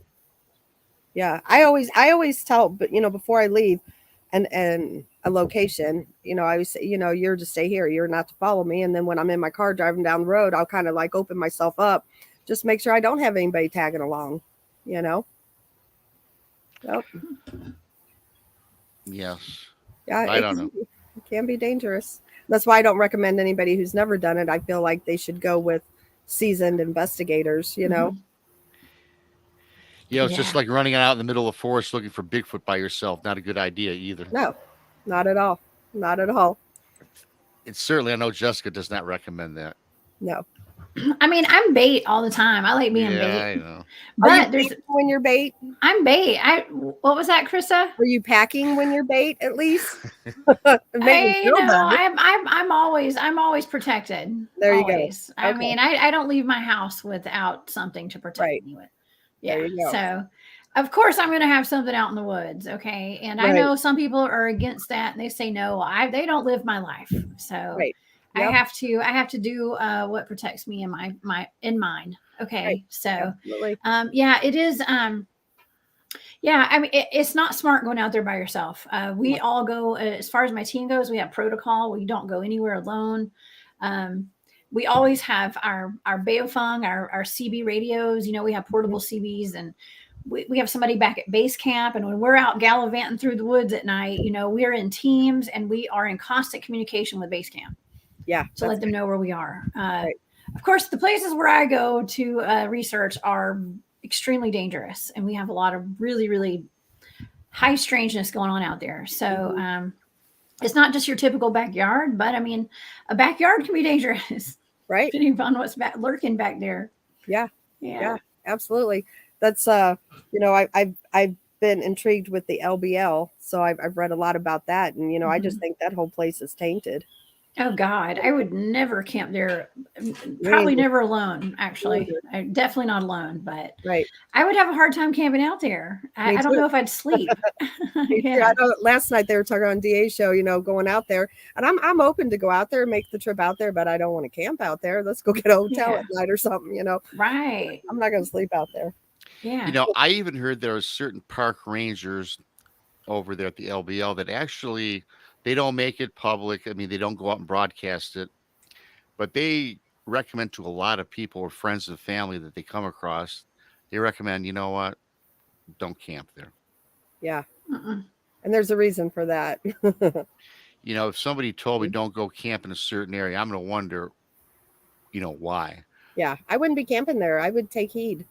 Yeah, I always tell, but before I leave, and a location, I always say, you're to stay here. You're not to follow me. And then when I'm in my car driving down the road, I'll kind of like open myself up. Just make sure I don't have anybody tagging along, Yep. Yes. Yeah. I don't know. It can be dangerous. That's why I don't recommend anybody who's never done it. I feel like they should go with seasoned investigators, it's just like running out in the middle of the forest looking for Bigfoot by yourself. Not a good idea either. No, not at all. Not at all. It's certainly, I know Jessica does not recommend that. No. I mean, I'm bait all the time. I like being bait. I know. But when you're bait? I'm bait. What was that, Krista? Were you packing when you're bait at least? I'm always protected. There you always. Go. I mean, I don't leave my house without something to protect me with. Yeah. So of course I'm going to have something out in the woods. Okay. And I know some people are against that and they say, no, they don't live my life. So Yep. I have to do what protects me in mine. Okay. Right. So, it is. I mean, it's not smart going out there by yourself. We all go, as far as my team goes, we have protocol. We don't go anywhere alone. We always have our Beofeng, our CB radios, we have portable CBs, and we have somebody back at base camp. And when we're out gallivanting through the woods at night, we're in teams and we are in constant communication with base camp. Yeah. To let them know where we are. Of course, the places where I go to research are extremely dangerous, and we have a lot of really, really high strangeness going on out there. So it's not just your typical backyard, but I mean, a backyard can be dangerous, right? depending on what's lurking back there. Yeah, absolutely. That's you know, I've been intrigued with the LBL, so I've read a lot about that, and you know, I just think that whole place is tainted. Oh God, I would never camp there. Probably never alone. Actually, I'm definitely not alone. But I would have a hard time camping out there. I don't know if I'd sleep. I know last night they were talking on DA's show, you know, going out there, and I'm open to go out there and make the trip out there, but I don't want to camp out there. Let's go get a hotel at night or something, you know. Right. I'm not going to sleep out there. Yeah. You know, I even heard there are certain park rangers over there at the LBL that actually they don't make it public. I mean, they don't go out and broadcast it, but they recommend to a lot of people or friends and family that they come across. They recommend, you know what, don't camp there. Yeah. And there's a reason for that. You know, if somebody told me don't go camp in a certain area, I'm going to wonder, you know, why. Yeah, I wouldn't be camping there. I would take heed.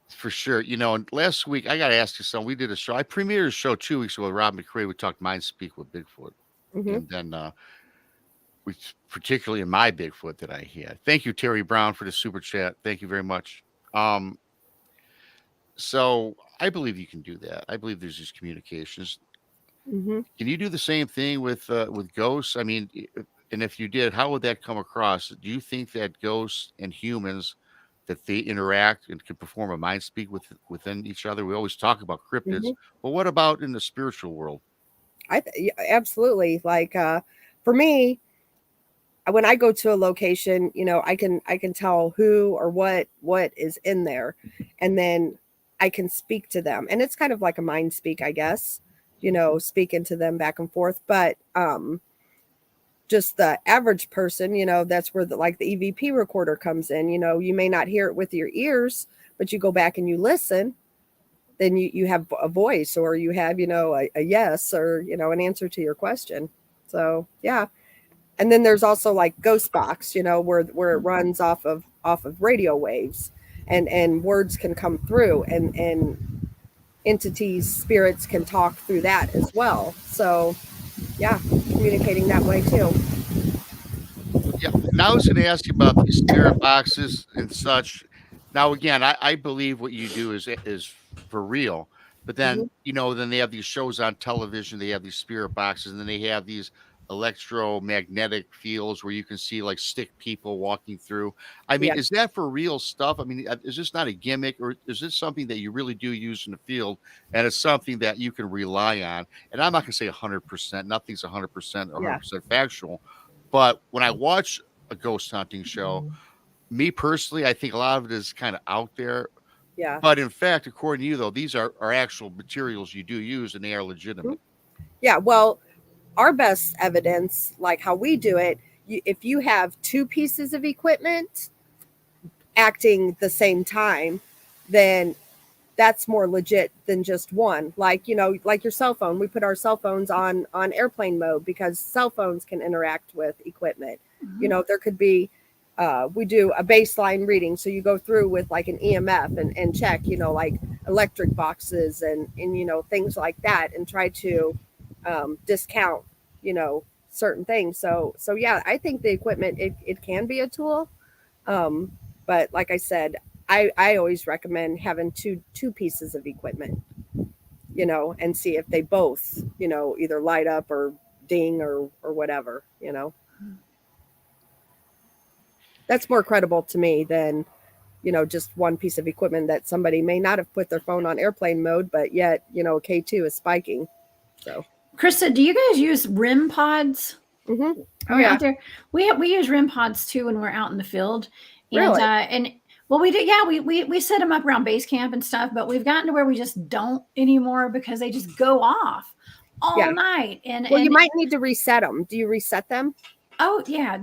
For sure. You know, last week, I got to ask you something. We did a show. I premiered a show 2 weeks ago with Rob McCrae. We talked Mind Speak with Bigfoot. And then we, particularly in my Bigfoot that I had. Thank you, Terry Brown, for the super chat. Thank you very much. So I believe you can do that. I believe there's these communications. Can you do the same thing with ghosts? I mean, and if you did, how would that come across? Do you think that ghosts and humans, that they interact and can perform a mind speak within each other? We always talk about cryptids, but what about in the spiritual world? Absolutely. Like for me, when I go to a location, you know, I can tell who or what is in there, and then I can speak to them, and it's kind of like a mind speak, I guess, you know, speaking to them back and forth. But just the average person, you know, that's where the EVP recorder comes in. You know, you may not hear it with your ears, but you go back and you listen, then you have a voice, or you have, you know, a yes, or, you know, an answer to your question. So yeah. And then there's also like Ghost Box, you know, where it runs off of radio waves, and words can come through, and entities, spirits can talk through that as well. So yeah, communicating that way too. Yeah. Now I was going to ask you about these spirit boxes and such. Now, again, I believe what you do is for real, but then, you know, then they have these shows on television, they have these spirit boxes, and then they have these electromagnetic fields where you can see like stick people walking through. I mean, is that for real stuff? I mean, is this not a gimmick, or is this something that you really do use in the field, and it's something that you can rely on? And I'm not going to say 100%, nothing's 100% or 100% factual, but when I watch a ghost hunting show, me personally, I think a lot of it is kind of out there. Yeah. But in fact, according to you, though, these are actual materials you do use, and they are legitimate. Yeah. Well, our best evidence, like how we do it, if you have two pieces of equipment acting the same time, then that's more legit than just one. Like, you know, like your cell phone, we put our cell phones on airplane mode because cell phones can interact with equipment. You know, there could be, we do a baseline reading. So you go through with like an EMF and check, you know, like electric boxes and, you know, things like that, and try to discount, you know, certain things. So yeah, I think the equipment, it can be a tool. But like I said, I always recommend having two pieces of equipment, you know, and see if they both, you know, either light up or ding or whatever, you know. That's more credible to me than, you know, just one piece of equipment that somebody may not have put their phone on airplane mode, but yet, you know, K2 is spiking. So, Krista, do you guys use REM pods? Oh yeah, out there. We use REM pods too when we're out in the field. And, Really? And well, we did. Yeah, we set them up around base camp and stuff, but we've gotten to where we just don't anymore because they just go off all night. And well, you might need to reset them. Do you reset them? Oh yeah,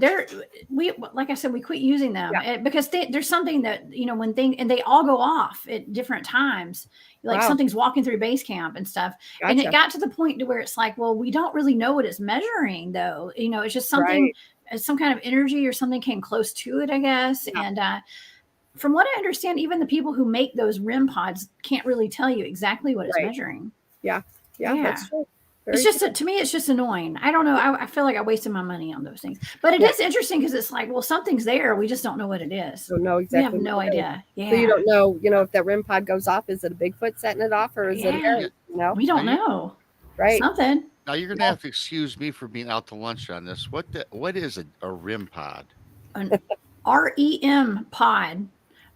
like I said, we quit using them because there's something that, you know, and they all go off at different times. Like something's walking through base camp and stuff. Gotcha. And it got to the point to where it's like, well, we don't really know what it's measuring though. You know, it's just something, some kind of energy or something came close to it, I guess. And from what I understand, even the people who make those REM pods can't really tell you exactly what it's Right. measuring. Yeah, Yeah. that's true. It's Very just, to me, it's just annoying. I don't know. I feel like I wasted my money on those things. But it Yeah. is interesting because it's like, well, something's there. We just don't know what it is. don't know We exactly. have no what it is. idea. Yeah. So you don't know, if that REM pod goes off, is it a Bigfoot setting it off, or is it a Yeah. parent? We don't know. Right. Something. Now you're gonna have to excuse me for being out to lunch on this. What is a REM pod? An REM pod.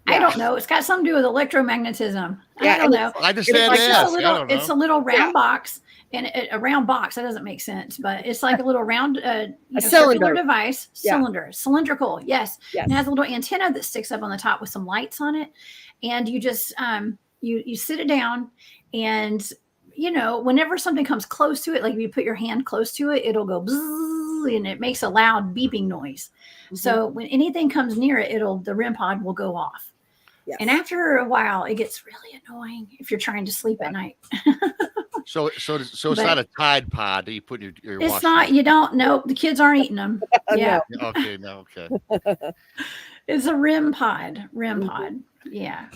I don't know. It's got something to do with electromagnetism. Yeah, I don't know. I just It's had like to just a ask. I little, don't know. it's a little round box, and a round box. That doesn't make sense, but it's like a little round, circular cylinder. device, cylindrical. Yes. Yes. It has a little antenna that sticks up on the top with some lights on it, and you just you sit it down, and whenever something comes close to it, like if you put your hand close to it, it'll go bzzz, and it makes a loud beeping noise. Mm-hmm. So when anything comes near it, the REM pod will go off. Yes. And after a while, it gets really annoying if you're trying to sleep at night. So it's not a Tide Pod that you put in your It's washing not. machine. You don't. Nope. The kids aren't eating them. Yeah. Okay. No. Okay. It's a REM pod. REM pod. Yeah.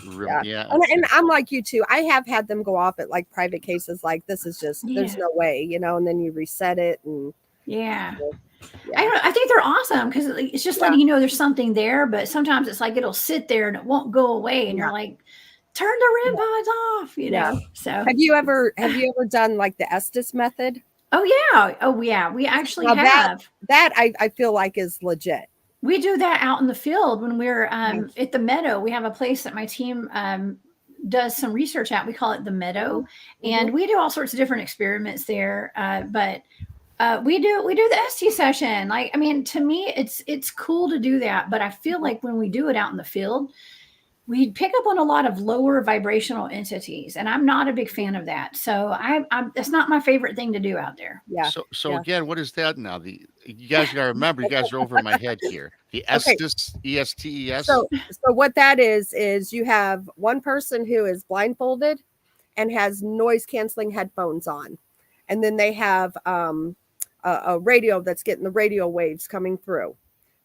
Yeah. And I'm like you too. I have had them go off at like private cases. Like this is just there's no way, and then you reset it and yeah. I think they're awesome because it's just letting you know there's something there. But sometimes it's like it'll sit there and it won't go away, and you're like, turn the REM pods off. You know. So have you ever done like the Estes method? Oh yeah. We actually Now have that. I feel like is legit. We do that out in the field when we're at the meadow. We have a place that my team does some research at. We call it the meadow, and we do all sorts of different experiments there. But we do the ST session. Like, I mean, to me, it's cool to do that. But I feel like when we do it out in the field, we pick up on a lot of lower vibrational entities, and I'm not a big fan of that. So that's not my favorite thing to do out there. Yeah. So again, what is that now? You guys got to remember, you guys are over my head here. The Estes, ESTES. So what that is you have one person who is blindfolded and has noise canceling headphones on, and then they have a radio that's getting the radio waves coming through,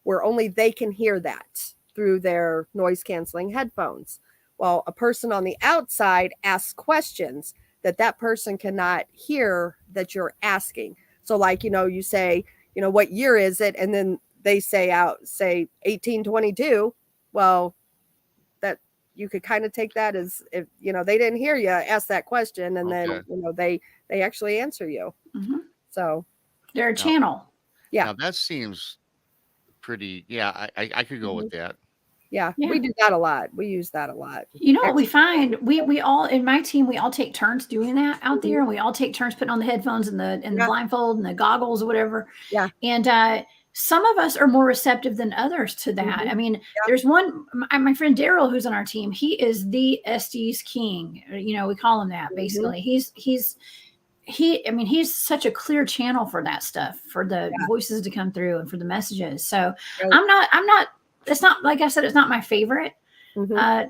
where only they can hear that through their noise canceling headphones. Well, a person on the outside asks questions that person cannot hear that you're asking. So like, you say, what year is it? And then they say 1822. Well, that you could kind of take that as if, they didn't hear you ask that question. And then, they actually answer you. Mm-hmm. So they're a channel. Yeah. Now that seems pretty, I could go with that. Yeah, we do that a lot. We use that a lot. You know what we find? We all in my team, we all take turns doing that out there, and we all take turns putting on the headphones and the blindfold and the goggles or whatever. Yeah. And some of us are more receptive than others to that. I mean, there's one, my friend Daryl, who's on our team. He is the Estes king. We call him that basically. He's such a clear channel for that stuff, for the voices to come through and for the messages. So I'm not. It's not, like I said, it's not my favorite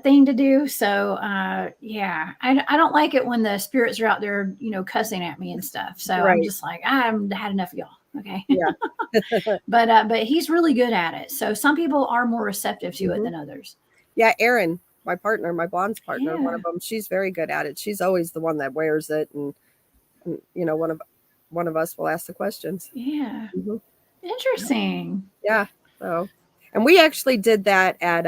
thing to do. So I don't like it when the spirits are out there, cussing at me and stuff. So I'm just like, I've had enough of y'all. Okay. Yeah. But he's really good at it. So some people are more receptive to it than others. Yeah. Erin, my partner, my blonde's partner, one of them, she's very good at it. She's always the one that wears it. And one of us will ask the questions. Yeah. Interesting. Yeah. So, and we actually did that at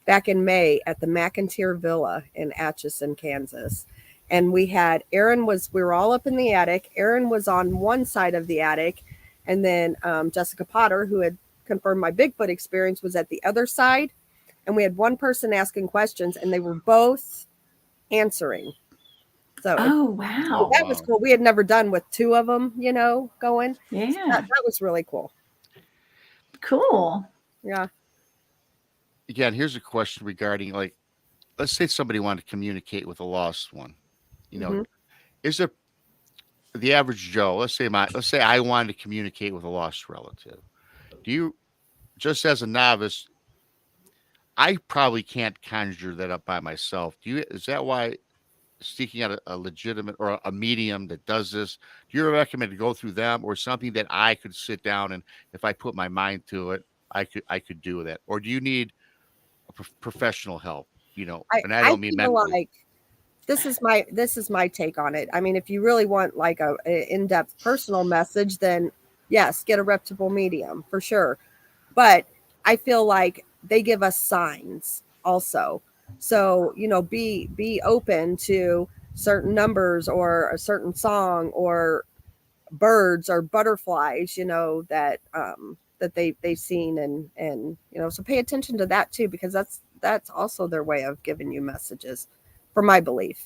back in May at the McIntyre Villa in Atchison, Kansas. And we were all up in the attic. Erin was on one side of the attic. And then Jessica Potter, who had confirmed my Bigfoot experience, was at the other side. And we had one person asking questions, and they were both answering. So, wow. That was cool. We had never done with two of them, going. Yeah. So that was really cool. Cool. Yeah. Again, here's a question regarding, like, let's say somebody wanted to communicate with a lost one. Is it the average Joe? Let's say I wanted to communicate with a lost relative. Do you, just as a novice, I probably can't conjure that up by myself. Is that why seeking out a legitimate or a medium that does this, do you recommend to go through them, or something that I could sit down and if I put my mind to it, I could do that? Or do you need professional help, and I I don't mean feel mentally. like this is my take on it. I mean, if you really want like a in-depth personal message, then yes, get a reputable medium for sure. But I feel like they give us signs also. So, be open to certain numbers or a certain song or birds or butterflies, that they've seen, and so pay attention to that too, because that's also their way of giving you messages, for my belief.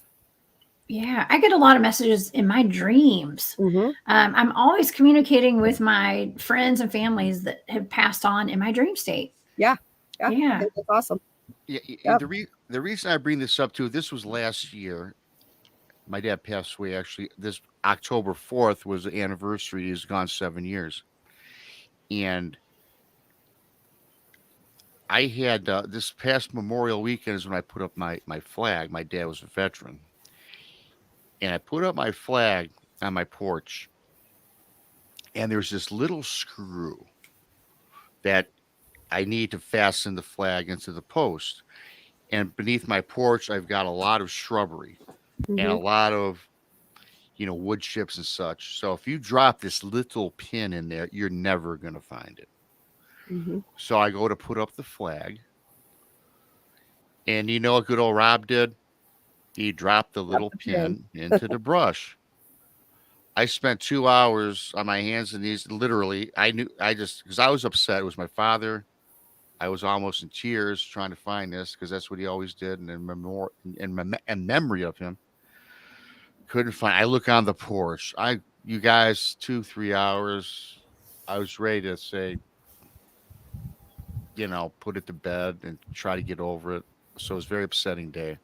Yeah, I get a lot of messages in my dreams. Mm-hmm. I'm always communicating with my friends and families that have passed on in my dream state. Yeah. I Yeah. think that's awesome. Yeah, Yep. the reason I bring this up too, this was last year. My dad passed away actually. This October 4th was the anniversary. He's gone 7 years, and I had this past Memorial Weekend is when I put up my flag. My dad was a veteran, and I put up my flag on my porch, and there's this little screw that I need to fasten the flag into the post. And beneath my porch, I've got a lot of shrubbery and a Mm-hmm. lot of wood chips and such. So if you drop this little pin in there, you're never gonna find it. Mm-hmm. So I go to put up the flag, and you know what good old Rob did? He dropped the Yep, little the pin. pin into the brush. I spent 2 hours on my hands and knees. Literally, because I was upset. It was my father. I was almost in tears trying to find this because that's what he always did. And in memory of him, couldn't find. I look on the porch. You guys, 2-3 hours. I was ready to say, put it to bed and try to get over it. So it was a very upsetting day.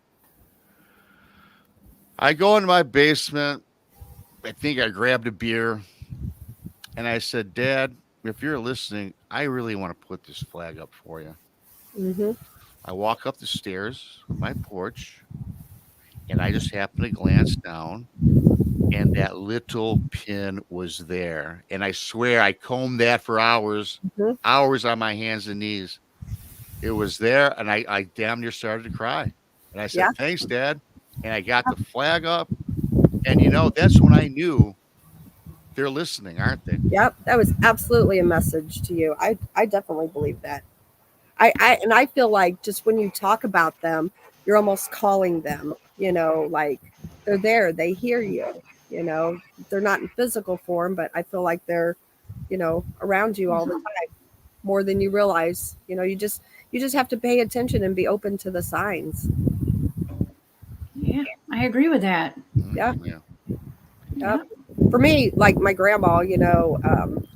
I go into my basement. I think I grabbed a beer and I said, Dad, if you're listening, I really want to put this flag up for you. Mm-hmm. I walk up the stairs of my porch and I just happen to glance down and that little pin was there. And I swear I combed that for hours, Mm-hmm. hours on my hands and knees. It was there, and I damn near started to cry. And I said, Yeah. "Thanks, Dad." And I got the flag up, and that's when I knew they're listening, aren't they? Yep. That was absolutely a message to you. I definitely believe that. I feel like just when you talk about them, you're almost calling them, like they're there, they hear you, they're not in physical form, but I feel like they're, around you all the time, more than you realize. You just have to pay attention and be open to the signs. Yeah, I agree with that. Yeah. Yeah. Yep. For me, like my grandma,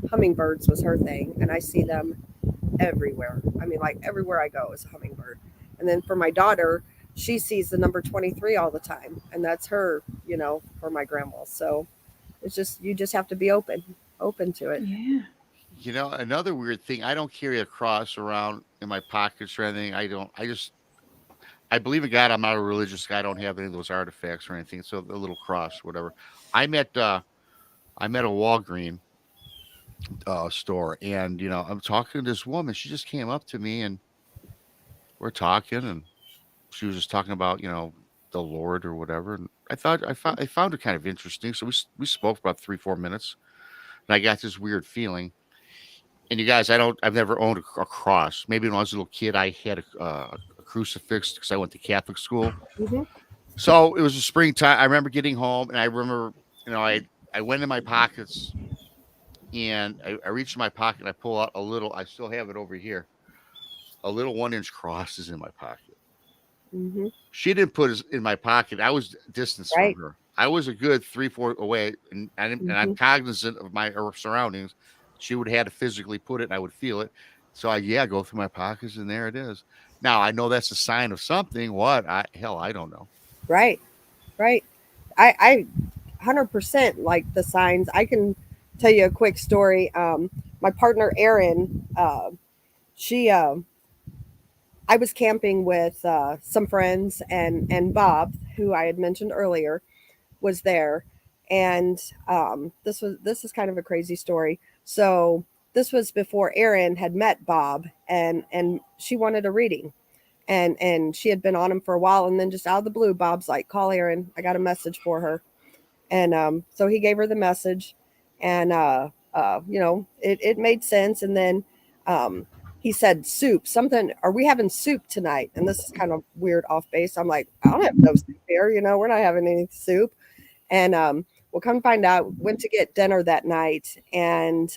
hummingbirds was her thing, and I see them everywhere. I mean, like everywhere I go is a hummingbird. And then for my daughter, she sees the number 23 all the time, and that's her, for my grandma. So it's just you just have to be open to it. Yeah. Another weird thing, I don't carry a cross around in my pockets or anything. I don't. I believe in God. I'm not a religious guy. I don't have any of those artifacts or anything. So the little cross, whatever. I'm at a Walgreen store, and I'm talking to this woman. She just came up to me, and we're talking, and she was just talking about the Lord or whatever. And I found it kind of interesting. So we spoke for about 3-4 minutes, and I got this weird feeling. And you guys, I've never owned a cross. Maybe when I was a little kid, I had a crucifix because I went to Catholic school. Mm-hmm. So it was a springtime. I remember getting home, and I remember, I went in my pockets, and I reached in my pocket, and I pull out a little. I still have it over here. A little 1-inch cross is in my pocket. Mm-hmm. She didn't put it in my pocket. I was distanced Right. from her. I was a good 3-4 away, and I'm Mm-hmm. cognizant of my surroundings. She would have had to physically put it, and I would feel it. So I go through my pockets, and there it is. Now I know that's a sign of something. What? I don't know. Right. Right. I 100% like the signs. I can tell you a quick story. My partner Erin, she I was camping with some friends, and Bob, who I had mentioned earlier, was there. And this is kind of a crazy story. So this was before Erin had met Bob, and she wanted a reading. and she had been on him for a while, and then just out of the blue, Bob's like, call Erin, I got a message for her. And so he gave her the message, and it made sense. And then he said soup, something, are we having soup tonight? And this is kind of weird off base. I'm like, I don't have no soup here, we're not having any soup. And we'll come find out, went to get dinner that night, and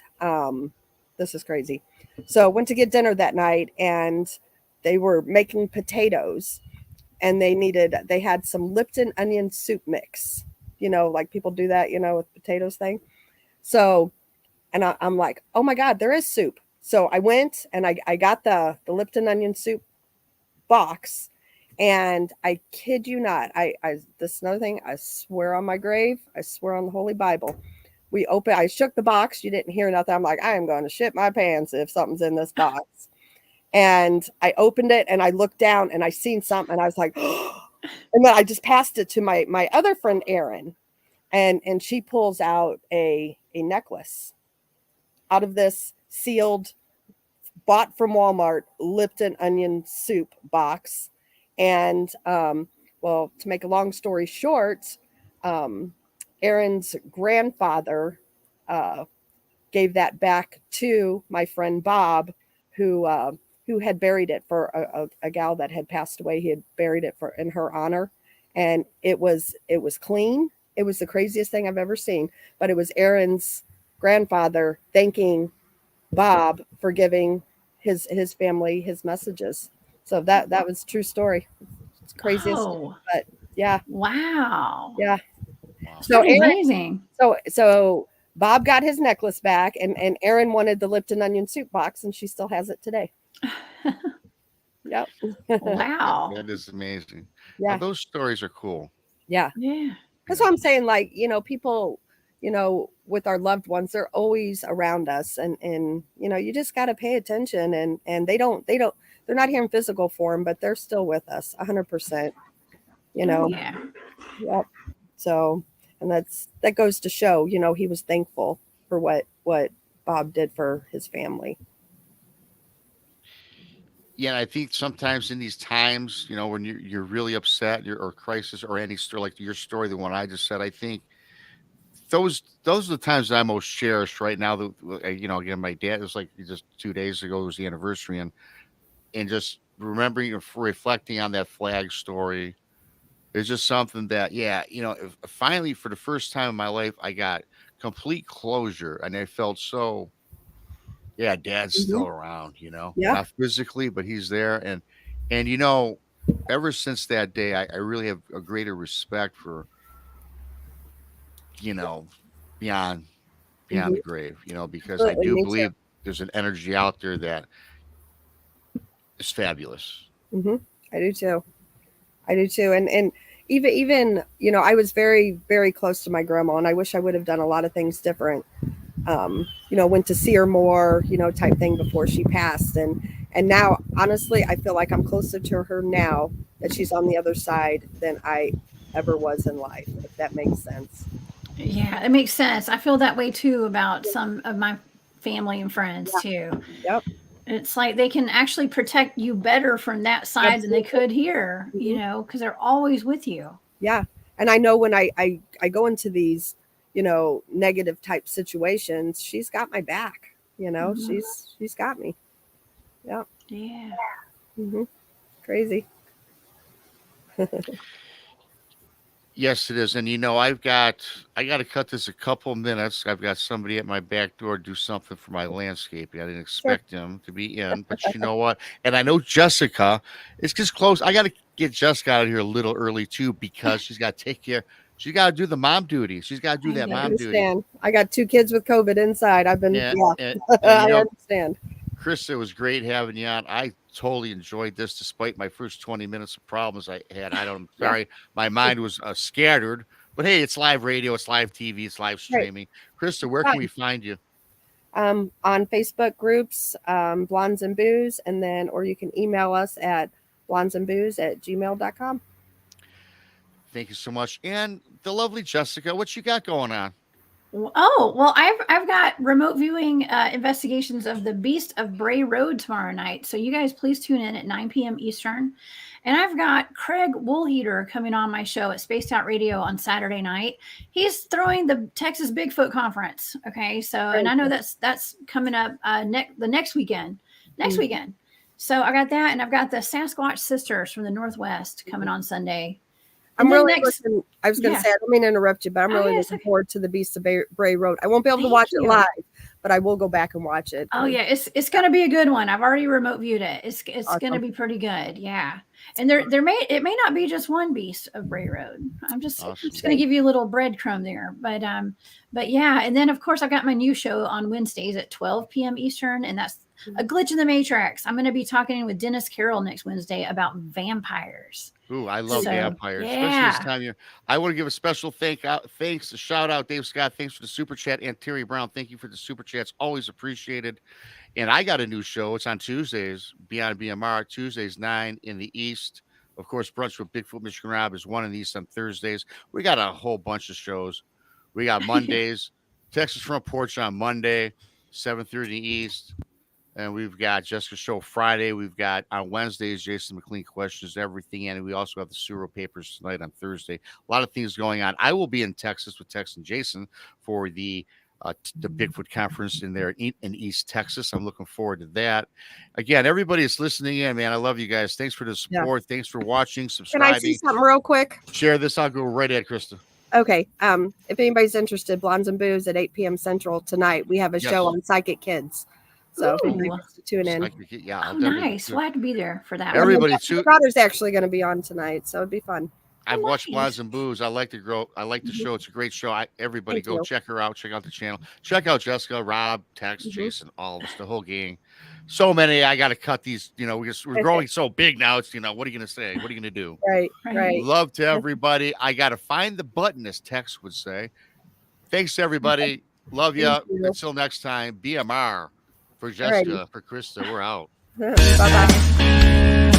this is crazy. So went to get dinner that night, and they were making potatoes, and they had some Lipton onion soup mix, like people do that, with potatoes thing. So, and I'm like, oh my God, there is soup. So I went and I got the Lipton onion soup box, and I kid you not, this is another thing, I swear on my grave, I swear on the Holy Bible. I shook the box. You didn't hear nothing. I'm like, I am going to shit my pants if something's in this box. And I opened it and I looked down and I seen something and I was like, oh. And then I just passed it to my other friend, Erin, and she pulls out a necklace out of this sealed, bought from Walmart, Lipton onion soup box. And, to make a long story short, Erin's grandfather gave that back to my friend Bob, who had buried it for a gal that had passed away. He had buried it in her honor, and it was clean. It was the craziest thing I've ever seen. But it was Erin's grandfather thanking Bob for giving his family his messages. So that was a true story. It's craziest, but yeah. Wow. Yeah. Wow. So amazing. So Bob got his necklace back, and Erin wanted the Lipton onion soup box, and she still has it today. Yep. Wow. That is amazing. Yeah. Now, those stories are cool. Yeah. Yeah. That's what I'm saying. Like, people, with our loved ones, they're always around us, and you just got to pay attention, and they're not here in physical form, but they're still with us 100%, Yeah. Yep. So, and that goes to show, he was thankful for what Bob did for his family. Yeah, and I think sometimes in these times, when you're really upset or crisis or any story like your story, the one I just said, I think those are the times that I most cherish right now. Again, my dad, it was like just 2 days ago was the anniversary, and just remembering and reflecting on that flag story is just something that, finally for the first time in my life, I got complete closure, and I felt so. Yeah, dad's still around, Yeah. not physically, but he's there. And ever since that day, I really have a greater respect for, beyond the grave, because I Absolutely, do me too. believe there's an energy out there that is fabulous. I do too. And even, I was very, very close to my grandma, and I wish I would have done a lot of things different. Went to see her more, type thing before she passed. And now, honestly, I feel like I'm closer to her now that she's on the other side than I ever was in life, if that makes sense. Yeah, it makes sense. I feel that way too about some of my family and friends too. Yep. It's like they can actually protect you better from that side than they could here, because they're always with you. Yeah. And I know when I go into these, negative type situations, she's got my back, she's got me. Yeah. Yeah. Crazy. Yes, it is. And I got to cut this a couple minutes. I've got somebody at my back door do something for my landscaping. I didn't expect him to be in, but you know what? And I know Jessica is just close. I got to get Jessica out of here a little early too, because she's got to take care. She's got to do the mom duty. She's got to do that I mom duty. understand. I got 2 kids with COVID inside. I've been, And I understand. Krista, it was great having you on. I totally enjoyed this, despite my first 20 minutes of problems I had. I'm sorry, my mind was scattered. But hey, it's live radio, it's live TV, it's live streaming. Right. Krista, where can we find you? On Facebook groups, Blondes and Booze, or you can email us at blondesandbooze@gmail.com. Thank you so much. And the lovely Jessica, what you got going on? Oh, well, I've got remote viewing investigations of the Beast of Bray Road tomorrow night. So you guys please tune in at 9 p.m. Eastern. And I've got Craig Woolheater coming on my show at Spaced Out Radio on Saturday night. He's throwing the Texas Bigfoot Conference. Okay, so and I know that's coming up the next weekend. Weekend. So I got that, and I've got the Sasquatch Sisters from the Northwest coming on Sunday. I'm really looking. I was going to say, I don't mean to interrupt you, but I'm really looking forward to the Beast of Bray Road. I won't be able to watch it live, but I will go back and watch it. Oh yeah, it's going to be a good one. I've already remote viewed it. It's awesome. Going to be pretty good. Yeah, and it may not be just one Beast of Bray Road. I'm just going to give you a little breadcrumb there, but yeah, and then of course I got my new show on Wednesdays at 12 p.m. Eastern, and that's A Glitch in the Matrix. I'm going to be talking with Dennis Carroll next Wednesday about vampires. Ooh, I love vampires. Yeah. Especially this time of year. I want to give a special thanks, a shout out, Dave Scott. Thanks for the super chat, and Terry Brown. Thank you for the super chats. Always appreciated. And I got a new show. It's on Tuesdays, Beyond BMR. Tuesdays 9 in the East. Of course, Brunch with Bigfoot Michigan Rob is 1 in the East on Thursdays. We got a whole bunch of shows. We got Mondays, Texas Front Porch on Monday, 7:30 in the East. And we've got Jessica's show Friday. We've got on Wednesdays, Jason McLean questions everything. And we also have the Suro Papers tonight on Thursday. A lot of things going on. I will be in Texas with Tex and Jason for the Bigfoot conference in East Texas. I'm looking forward to that. Again, everybody is listening in, man. I love you guys. Thanks for the support. Yeah. Thanks for watching, subscribing. Can I see something real quick? Share this. I'll go right at Krista. Okay. If anybody's interested, Blondes and Booze at 8 p.m. Central tonight. We have a show on psychic kids. So if anybody wants to tune in. Yeah, nice. We'll have to be there for that. Everybody too. My brother's actually going to be on tonight, so it'd be fun. I've watched Blondes and Booze. I like the show. It's a great show. Everybody go check her out. Check out the channel. Check out Jessica, Rob, Tex, Jason, all of us, the whole gang. So many. I got to cut these. We're growing so big now. It's what are you going to say? What are you going to do? Right. Love to everybody. I got to find the button, as Tex would say. Thanks everybody. Love you. Until next time. BMR. For Jessica, for Krista, we're out. Bye-bye.